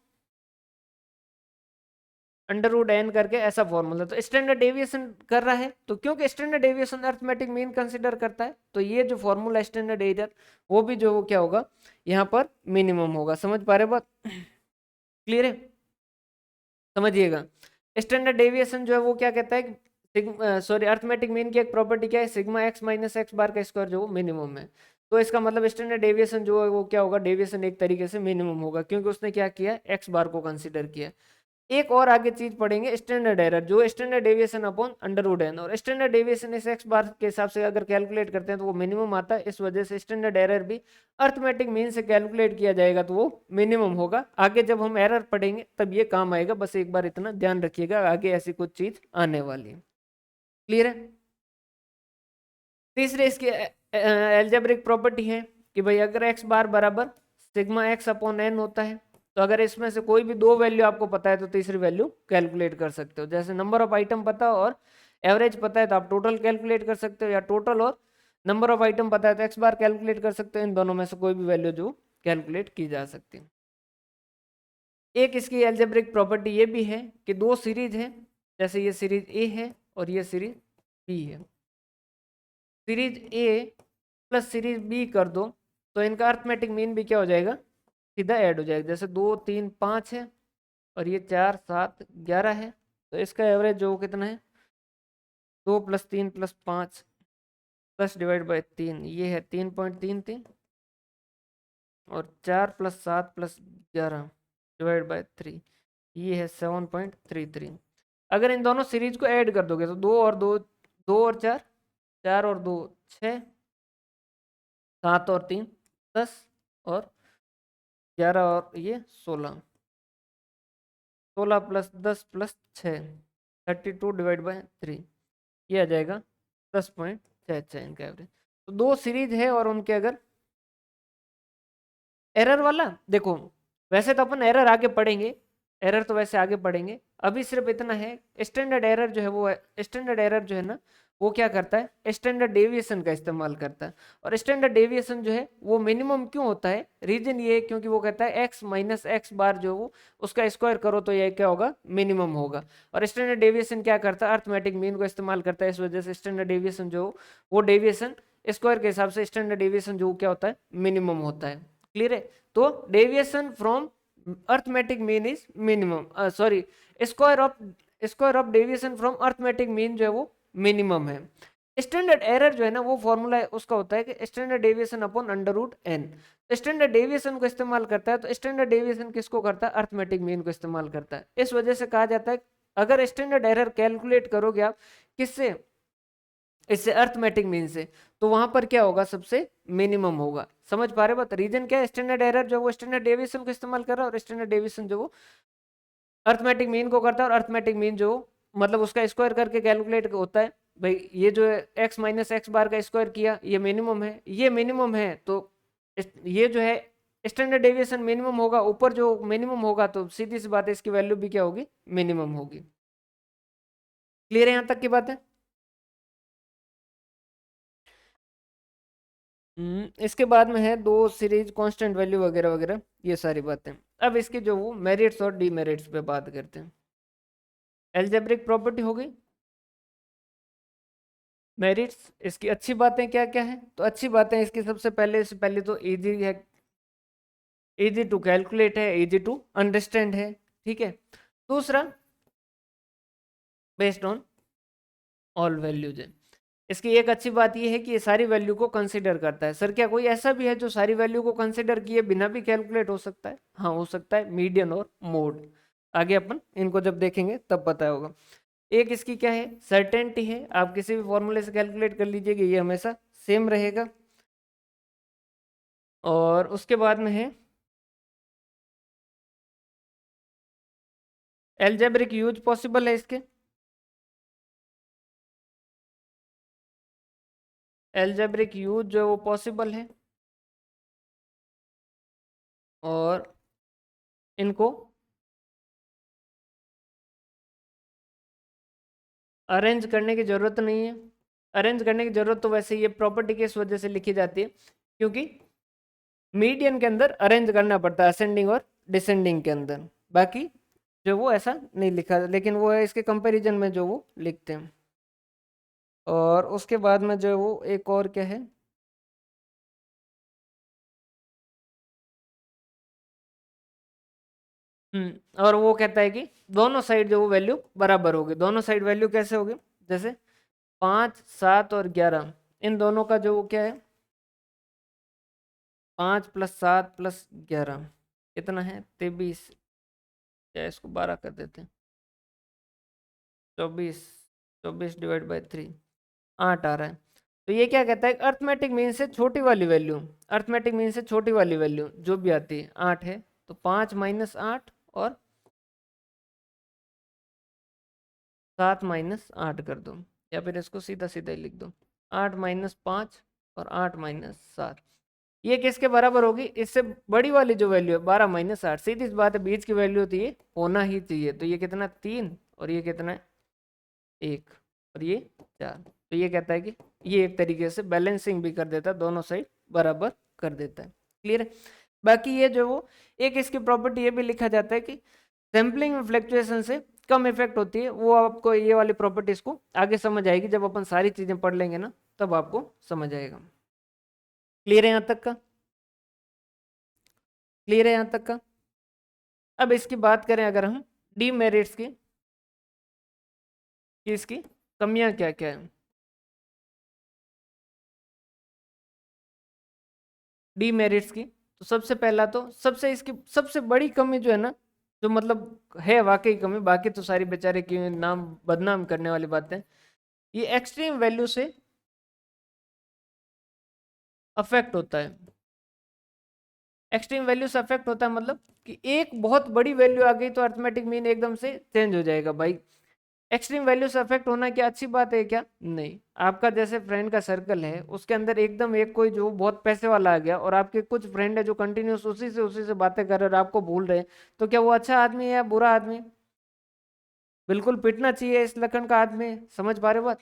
√n करके ऐसा फॉर्मूला, तो स्टैंडर्ड डेविएशन कर रहा है तो क्योंकि standard deviation arithmetic mean consider करता है तो ये जो फॉर्मूला स्टैंडर्ड एरर वो भी जो वो क्या होगा यहाँ पर मिनिमम होगा। समझ पा रहे बात, क्लियर है? समझिएगा स्टैंडर्ड डेविएशन जो है वो क्या कहता है कि अर्थमेटिक मीन की एक प्रॉपर्टी क्या है सिग्मा एक्स माइनस एक्स बार का स्क्वायर जो मिनिमम है, तो इसका मतलब स्टैंडर्ड डेविएशन जो है वो क्या होगा डेविएशन एक तरीके से मिनिमम होगा क्योंकि उसने क्या किया एक्स बार को कंसीडर किया। एक और आगे चीज पढ़ेंगे स्टैंडर्ड एरर जो स्टैंडर्ड डेविएशन अपॉन √n, और स्टैंडर्ड डेविएशन इस एक्स बार के हिसाब से अगर कैलकुलेट करते हैं तो वो मिनिमम आता है, इस वजह से स्टैंडर्ड एरर भी अर्थमेटिक मीन से कैलकुलेट किया जाएगा तो वो मिनिमम होगा। आगे जब हम एरर पढ़ेंगे तब ये काम आएगा, बस एक बार इतना ध्यान रखिएगा आगे ऐसी कुछ चीज आने वाली है। क्लियर है? तीसरे इसकी एल्जेब्रिक प्रॉपर्टी है कि भाई अगर एक्स बार बराबर सिग्मा एक्स अपॉन एन होता है तो अगर इसमें से कोई भी दो वैल्यू आपको पता है तो तीसरी वैल्यू कैलकुलेट कर सकते हो। जैसे नंबर ऑफ आइटम पता हो और एवरेज पता है तो आप टोटल कैलकुलेट कर सकते हो, या टोटल और नंबर ऑफ आइटम पता है तो एक्स बार कैलकुलेट कर सकते हो। इन दोनों में से कोई भी वैल्यू जो कैलकुलेट की जा सकती है। एक इसकी एल्जेब्रिक प्रॉपर्टी ये भी है कि दो सीरीज है, जैसे ये सीरीज ए है और ये सीरीज बी है, series A plus series B कर दो तो इनका अर्थमेटिक मीन भी क्या हो जाएगा सीधा ऐड हो जाएगा। जैसे 2 3 5 है और ये 4 7 11 है तो इसका एवरेज जो कितना है 2 + 3 + 5 प्लस डिवाइड बाय 3, ये है 3.33 और 4 + 7 + 11 डिवाइड बाय 3, ये है 7.33। अगर इन दोनों सीरीज को ऐड कर दोगे तो 2 और 2 2 और 4 4 और 2 6 7 और 3 10 और 11 और ये 16 + 10 + 6 32 डिवाइड बाय 3, ये आ जाएगा 10.66 इनका एवरेज। तो दो सीरीज है और उनके अगर एरर वाला देखो, वैसे तो अपन एरर आगे पढ़ेंगे, एरर तो वैसे आगे पढ़ेंगे, अभी सिर्फ इतना है स्टैंडर्ड एरर जो है वो स्टैंडर्ड एरर जो है ना वो क्या करता है स्टैंडर्ड डेविएशन का इस्तेमाल करता है। और स्टैंडर्ड डेविएशन जो है वो मिनिमम क्यों होता है, रीजन ये है क्योंकि वो कहता है एक्स माइनस एक्स बार जो वो उसका स्क्वायर करो तो ये क्या होगा मिनिमम होगा। और स्टैंडर्ड डेविएशन क्या करता है अर्थमेटिक मीन को इस्तेमाल करता है, इस वजह से स्टैंडर्ड डेविएशन जो वो डेविएशन स्क्वायर के हिसाब से स्टैंडर्ड डेविएशन जो क्या होता है मिनिमम होता है। क्लियर है? तो deviation from arithmetic mean is minimum, sorry, square of deviation from arithmetic mean जो है वो मिनिमम है। स्टैंडर्ड एरर जो है ना वो फॉर्मूला उसका होता है कि standard deviation upon under root n. Standard deviation को इस्तेमाल करता है, तो स्टैंडर्ड डेविएशन किसको करता है? अर्थमेटिक मीन को इस्तेमाल करता है। इस वजह से कहा जाता है अगर स्टैंडर्ड एरर कैलकुलेट करोगे आप किससे, इससे अर्थमेटिक मीन से, तो वहां पर क्या होगा? सबसे मिनिमम होगा। समझ पा रहे बात? रीजन क्या है? स्टैंडर्ड एरर जो वो स्टैंडर्ड डेविएशन को इस्तेमाल कर रहा है और स्टैंडर्ड डेविएशन जो वो अर्थमेटिक मीन को करता है, और अर्थमेटिक मीन जो मतलब उसका स्क्वायर करके कैलकुलेट होता है। भाई ये जो है एक्स माइनस एक्स बार का स्क्वायर किया, ये मिनिमम है, ये मिनिमम है, तो ये जो है स्टैंडर्ड डेविएशन मिनिमम होगा, ऊपर जो मिनिमम होगा तो सीधी सी बात है इसकी वैल्यू भी क्या होगी? मिनिमम होगी। क्लियर है यहाँ तक की बात है? इसके बाद में है दो सीरीज कांस्टेंट वैल्यू वगैरह वगैरह ये सारी बातें। अब इसके जो वो मेरिट्स और डीमेरिट्स पे बात करते हैं। एल्जेब्रिक प्रॉपर्टी हो गई। मेरिट्स इसकी अच्छी बातें क्या क्या है? तो अच्छी बातें इसकी सबसे पहले से पहले तो इजी है, इजी टू कैलकुलेट है, इजी टू अंडरस्टैंड है, ठीक है। दूसरा बेस्ड ऑन ऑल वैल्यूज है। इसकी एक अच्छी बात यह है कि ये सारी वैल्यू को कंसीडर करता है। सर क्या कोई ऐसा भी है जो सारी वैल्यू को कंसीडर किए बिना भी कैलकुलेट हो सकता है? हाँ हो सकता है, मीडियन और मोड। आगे अपन इनको जब देखेंगे तब पता होगा। एक इसकी क्या है? सर्टेनिटी है, आप किसी भी फॉर्मूले से कैलकुलेट कर लीजिएगा, ये हमेशा सेम रहेगा। और उसके बाद में है एल्जेब्रिक यूज पॉसिबल है इसके। एल्जेब्रिक यूज जो है वो पॉसिबल है, और इनको अरेंज करने की जरूरत नहीं है। अरेंज करने की जरूरत तो वैसे ये प्रॉपर्टी की इस वजह से लिखी जाती है क्योंकि मीडियन के अंदर अरेंज करना पड़ता है असेंडिंग और डिसेंडिंग के अंदर। बाकी जो वो ऐसा नहीं लिखा, लेकिन वो है इसके कंपैरिजन में जो वो लिखते हैं। और उसके बाद में जो वो एक और क्या है, और वो कहता है कि दोनों साइड जो वो वैल्यू बराबर होगी। दोनों साइड वैल्यू कैसे होगी? जैसे 5, 7 और 11, इन दोनों का जो वो क्या है? 5 + 7 + 11 कितना है? 23, या इसको 12 कर देते हैं, 24, 24/3 8 आ रहा है। तो ये क्या कहता है? अर्थमेटिक मीन से छोटी वाली वैल्यू, अर्थमेटिक मीन से छोटी वाली वैल्यू जो भी आती है 8 है, तो 5 - 8 और 7 - 8 कर दो, या फिर इसको सीधा सीधा ही लिख दो, 8 - 5 और 8 - 7। ये किसके बराबर होगी? इससे बड़ी वाली जो वैल्यू है 12 - 8। सीधी सी बात है, बीच की वैल्यू तो ये होना ही चाहिए। तो ये कितना? 3, और ये कितना है? 1, और ये 4। तो ये कहता है कि ये एक तरीके से बैलेंसिंग भी कर देता है, दोनों साइड बराबर कर देता है। क्लियर है? बाकी ये जो वो एक इसकी प्रॉपर्टी ये भी लिखा जाता है कि सैम्पलिंग में फ्लक्चुएशन से कम इफेक्ट होती है। वो आपको ये वाली प्रॉपर्टीज को आगे समझ आएगी, जब अपन सारी चीजें पढ़ लेंगे ना तब आपको समझ आएगा। क्लियर है यहाँ तक का? क्लियर है यहाँ तक का? अब इसकी बात करें अगर हम डीमेरिट्स की, कि इसकी कमियां क्या क्या है। डीमेरिट्स की, तो सबसे पहला तो सबसे इसकी सबसे बड़ी कमी जो है ना, जो मतलब है वाकई कमी, बाकी तो सारी बेचारे की नाम बदनाम करने वाली बातें, ये एक्सट्रीम वैल्यू से अफेक्ट होता है। एक्सट्रीम वैल्यू से अफेक्ट होता है मतलब कि एक बहुत बड़ी वैल्यू आ गई तो अर्थमेटिक मीन एकदम से चेंज हो जाएगा। भाई एक्सट्रीम वैल्यू से अफेक्ट होना क्या अच्छी बात है क्या? नहीं। आपका जैसे फ्रेंड का सर्कल है, उसके अंदर एकदम एक कोई जो बहुत पैसे वाला आ गया, और आपके कुछ फ्रेंड है जो कंटिन्यूस उसी से बातें कर रहे हैं और आपको भूल रहे हैं, तो क्या वो अच्छा आदमी है या बुरा आदमी? बिल्कुल पिटना चाहिए इस लखन का आदमी। समझ पा रहे हो बात?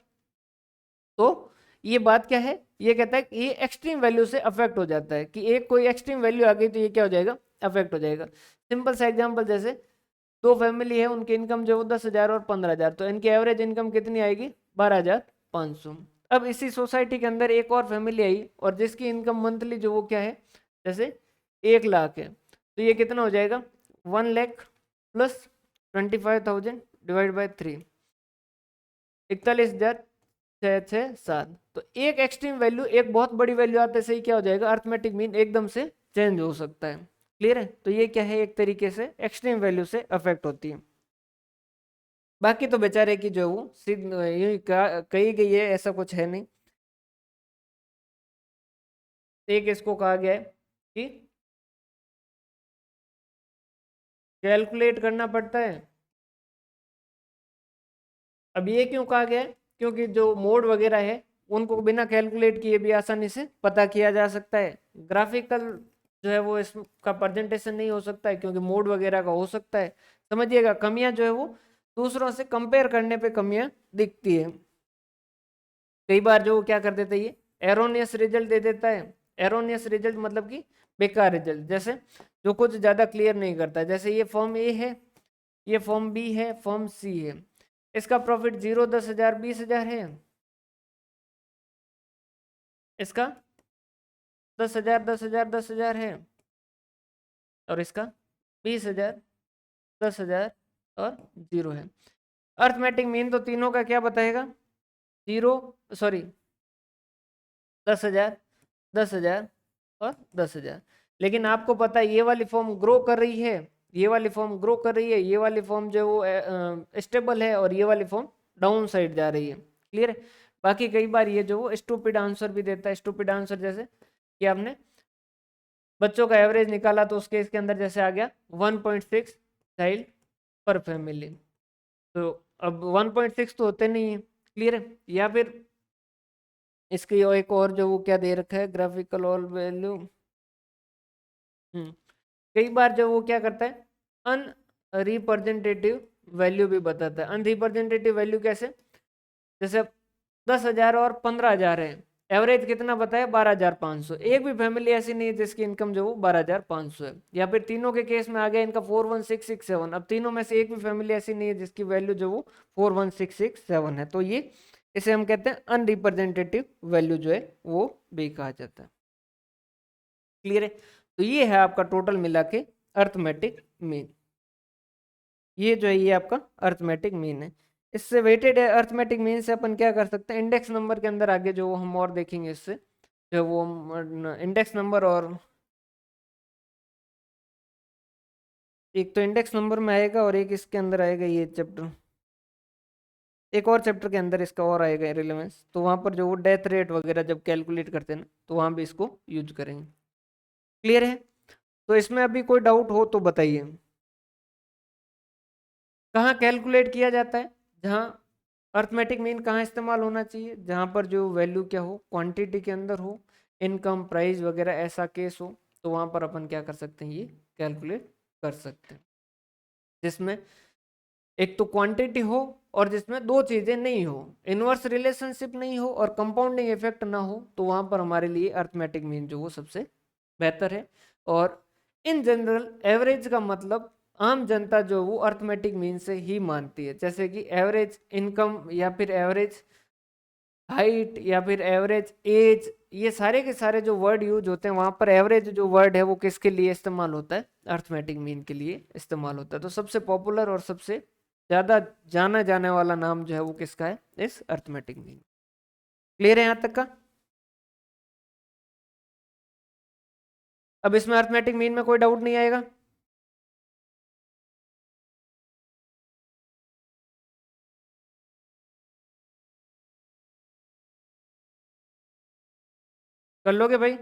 तो ये बात क्या है? ये कहता है कि ये एक्सट्रीम वैल्यू से अफेक्ट हो जाता है, कि एक कोई एक्सट्रीम वैल्यू आ गई तो ये क्या हो जाएगा? अफेक्ट हो जाएगा। सिंपल सा एग्जांपल, जैसे दो फैमिली है, उनकी इनकम जो 10,000 और 15,000, तो इनकी एवरेज इनकम कितनी आएगी? 12,500। अब इसी सोसाइटी के अंदर एक और फैमिली आई और जिसकी इनकम मंथली जो वो क्या है, जैसे 1 लाख है, तो ये कितना हो जाएगा? 1 लाख प्लस 25,000 डिवाइड बाय 3, 41,667। तो एक एक्सट्रीम वैल्यू, एक बहुत बड़ी वैल्यू आते से ही क्या हो जाएगा, अर्थमेटिक मीन एकदम से चेंज हो सकता है। क्लियर है? तो ये क्या है, एक तरीके से एक्सट्रीम वैल्यू से अफेक्ट होती है। बाकी तो बेचारे की जो वो यूं कही गई है, ऐसा कुछ है नहीं। एक इसको कहा गया है कि कैलकुलेट करना पड़ता है। अब ये क्यों कहा गया है, क्योंकि जो मोड वगैरह है उनको बिना कैलकुलेट किए भी आसानी से पता किया जा सकता है। ग्राफिकल जो है वो इसका प्रेजेंटेशन नहीं हो सकता है, क्योंकि मोड वगैरह का हो सकता है। समझिएगा, कमियां जो है वो दूसरों से कंपेयर करने पे कमियां दिखती है। कई बार जो क्या कर देता है, ये एरोनियस रिजल्ट दे देता है। एरोनियस रिजल्ट मतलब कि बेकार रिजल्ट, जैसे जो कुछ ज्यादा क्लियर नहीं करता है। जैसे ये फॉर्म ए है, ये फॉर्म बी है, फॉर्म सी है। इसका प्रॉफिट 0, 10,000, 20,000 है। इसका 10,000, 10,000, 10,000 है। और इसका 20,000, 10,000 और 0 है। अर्थमेटिक मीन तो तीनों का क्या बताएगा, 0, सॉरी 10,000, 10,000 और 10,000। लेकिन आपको पता है ये वाली फॉर्म ग्रो कर रही है, ये वाली फॉर्म ग्रो कर रही है, ये वाली फॉर्म जो वो स्टेबल है, और ये वाली फॉर्म डाउन साइड जा रही है। क्लियर है? बाकी कई बार ये जो वो स्टूपिड आंसर भी देता है। स्टूपिड आंसर जैसे कि आपने बच्चों का एवरेज निकाला तो उसके इसके अंदर जैसे आ गया 1.6 चाइल्ड पर फैमिली। तो अब 1.6 तो होते नहीं है। क्लियर है? या फिर इसकी एक और जो वो क्या दे रखा है, ग्राफिकल ऑल वैल्यू। कई बार जो वो क्या करता है, अनरिप्रेजेंटेटिव वैल्यू भी बताता है। अनरिप्रेजेंटेटिव वैल्यू कैसे, जैसे 10,000 और 15,000 है, एवरेज कितना बताया, 12,500। एक भी फैमिली ऐसी नहीं है जिसकी इनकम जो वो 12,500 है। या फिर तीनों के केस में आ गया इनका 41667। अब तीनों में से एक भी फैमिली ऐसी नहीं है जिसकी वैल्यू जो वो 41667 है। तो ये इसे हम कहते हैं अनरिप्रेजेंटेटिव वैल्यू जो है वो भी कहा जाता है। क्लियर है? तो ये है आपका टोटल मिला के अर्थमेटिक मीन। ये जो है ये आपका अर्थमेटिक मीन है। इससे वेटेड है अर्थमेटिक मीन से अपन क्या कर सकते हैं, इंडेक्स नंबर के अंदर आगे जो हम और देखेंगे, इससे जो वो इंडेक्स नंबर, और एक तो इंडेक्स नंबर में आएगा और एक इसके अंदर आएगा ये चैप्टर, एक और चैप्टर के अंदर इसका और आएगा रिलेवेंस। तो वहां पर जो वो डेथ रेट वगैरह जब कैलकुलेट करते हैं ना, तो वहां भी इसको यूज करेंगे। क्लियर है? तो इसमें अभी कोई डाउट हो तो बताइए। कहाँ कैलकुलेट किया जाता है, जहाँ अर्थमेटिक मीन कहाँ इस्तेमाल होना चाहिए, जहाँ पर जो वैल्यू क्या हो, क्वांटिटी के अंदर हो, इनकम प्राइस वगैरह ऐसा केस हो, तो वहाँ पर अपन क्या कर सकते हैं, ये कैलकुलेट कर सकते हैं। जिसमें एक तो क्वांटिटी हो और जिसमें दो चीजें नहीं हो, इनवर्स रिलेशनशिप नहीं हो और कंपाउंडिंग इफेक्ट ना हो, तो वहाँ पर हमारे लिए अर्थमेटिक मीन जो वो सबसे बेहतर है। और इन जनरल एवरेज का मतलब आम जनता जो वो अर्थमेटिक मीन से ही मानती है। जैसे कि एवरेज इनकम या फिर एवरेज हाइट या फिर एवरेज एज, ये सारे के सारे जो वर्ड यूज होते हैं, वहां पर एवरेज जो वर्ड है वो किसके लिए इस्तेमाल होता है, अर्थमेटिक मीन के लिए इस्तेमाल होता है। तो सबसे पॉपुलर और सबसे ज्यादा जाना जाने वाला नाम जो है वो किसका है, इस अर्थमेटिक मीन। क्लियर है यहां तक का? अब इसमें अर्थमेटिक मीन में कोई डाउट नहीं आएगा? कर लोगे भाई?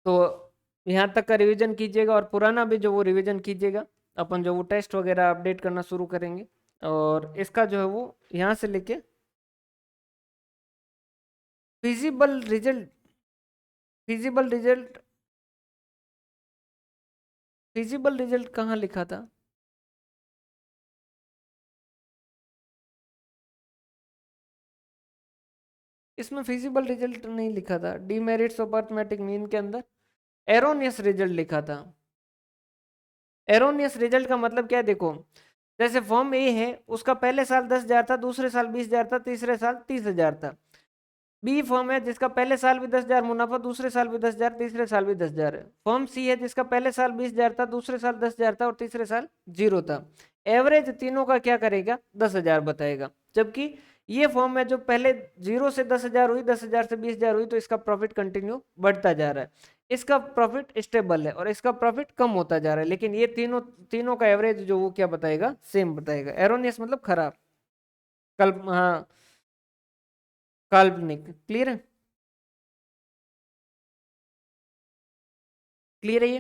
तो यहाँ तक का रिवीजन कीजिएगा और पुराना भी जो वो रिवीजन कीजिएगा। अपन जो वो टेस्ट वगैरह अपडेट करना शुरू करेंगे, और इसका जो है वो यहाँ से लेके feasible result, feasible result, feasible result कहाँ लिखा था? इसमें फिजिबल रिजल्ट नहीं लिखा था, डीमेरिट्स ऑफ अर्थमेटिक मीन के अंदर एरोनियस रिजल्ट लिखा था। एरोनियस रिजल्ट का मतलब क्या है, देखो जैसे फॉर्म ए है, उसका पहले साल 10,000 था, दूसरे साल 20,000 था, तीसरे साल 30,000 था। बी फर्म है जिसका पहले साल भी 10,000 मुनाफा, दूसरे साल भी 10,000, तीसरे साल भी 10,000 है। फर्म सी है जिसका पहले साल 20,000 था, दूसरे साल 10,000 था और तीसरे साल 0 था। एवरेज तीनों का क्या करेगा, 10,000 बताएगा। जबकि ये फॉर्म है जो पहले 0 से 10,000 हुई, 10,000 से 20,000 हुई, तो इसका प्रॉफिट कंटिन्यू बढ़ता जा रहा है, इसका प्रॉफिट स्टेबल है और इसका प्रॉफिट कम होता जा रहा है। लेकिन ये तीनों तीनों का एवरेज जो वो क्या बताएगा, सेम बताएगा। एरोनियस मतलब खराब, कल्प हाँ काल्पनिक। क्लियर है, क्लियर है ये।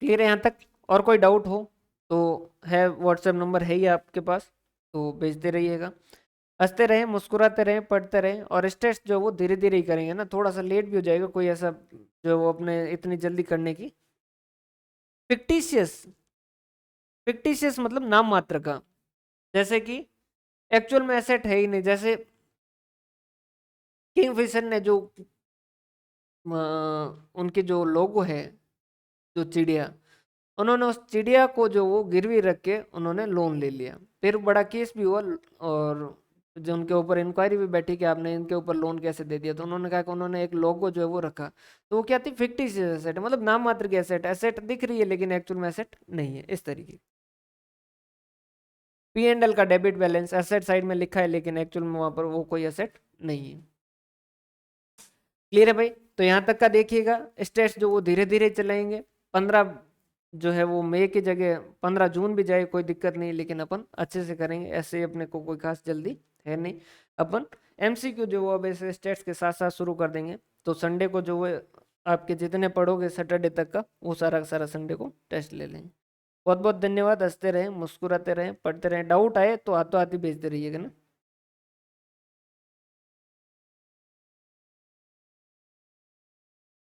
क्लियर है यहाँ तक? और कोई डाउट हो तो है, व्हाट्सएप नंबर है ही आपके पास, तो भेजते रहिएगा। हंसते रहें, मुस्कुराते रहें, पढ़ते रहें, और स्टेट्स जो वो धीरे धीरे ही करेंगे ना, थोड़ा सा लेट भी हो जाएगा, कोई ऐसा जो वो अपने इतनी जल्दी करने की। फिक्टिशियस, फिक्टिशियस मतलब नाम मात्र का, जैसे कि एक्चुअल में एसेट है ही नहीं। जैसे किंगफिशर ने जो उनके जो लोगो है, जो चिड़िया, उन्होंने उस चिड़िया को जो वो गिरवी रख के उन्होंने लोन ले लिया, फिर बड़ा केस भी हुआ, और जो उनके ऊपर इंक्वायरी भी बैठी कि आपने इनके ऊपर लोन कैसे दे दिया। तो उन्होंने कहा कि उन्होंने एक लोगो जो है वो रखा, तो वो क्या थी, फिक्टिशियस एसेट, मतलब नाम मात्र की एसेट, एसेट दिख रही है लेकिन एक्चुअल में एसेट नहीं है, इस तरीके। पी एंड एल का डेबिट बैलेंस एसेट साइड में लिखा है लेकिन एक्चुअल में वहां पर वो कोई एसेट नहीं है। क्लियर है भाई? तो यहाँ तक का देखिएगा, स्टेट्स जो वो धीरे धीरे चलाएंगे। 15 जो है वो मई की जगह 15 जून भी जाए कोई दिक्कत नहीं, लेकिन अपन अच्छे से करेंगे, ऐसे अपने को कोई खास जल्दी है नहीं। अपन एमसीक्यू जो वो अब ऐसे स्टेट्स के साथ साथ शुरू कर देंगे, तो संडे को जो वो आपके जितने पढ़ोगे सैटरडे तक का, वो सारा का सारा संडे को टेस्ट ले लेंगे। बहुत बहुत धन्यवाद। हंसते रहें, मुस्कुराते रहें, पढ़ते रहें, डाउट आए तो हाथों हाथ ही भेजते रहिएगा ना।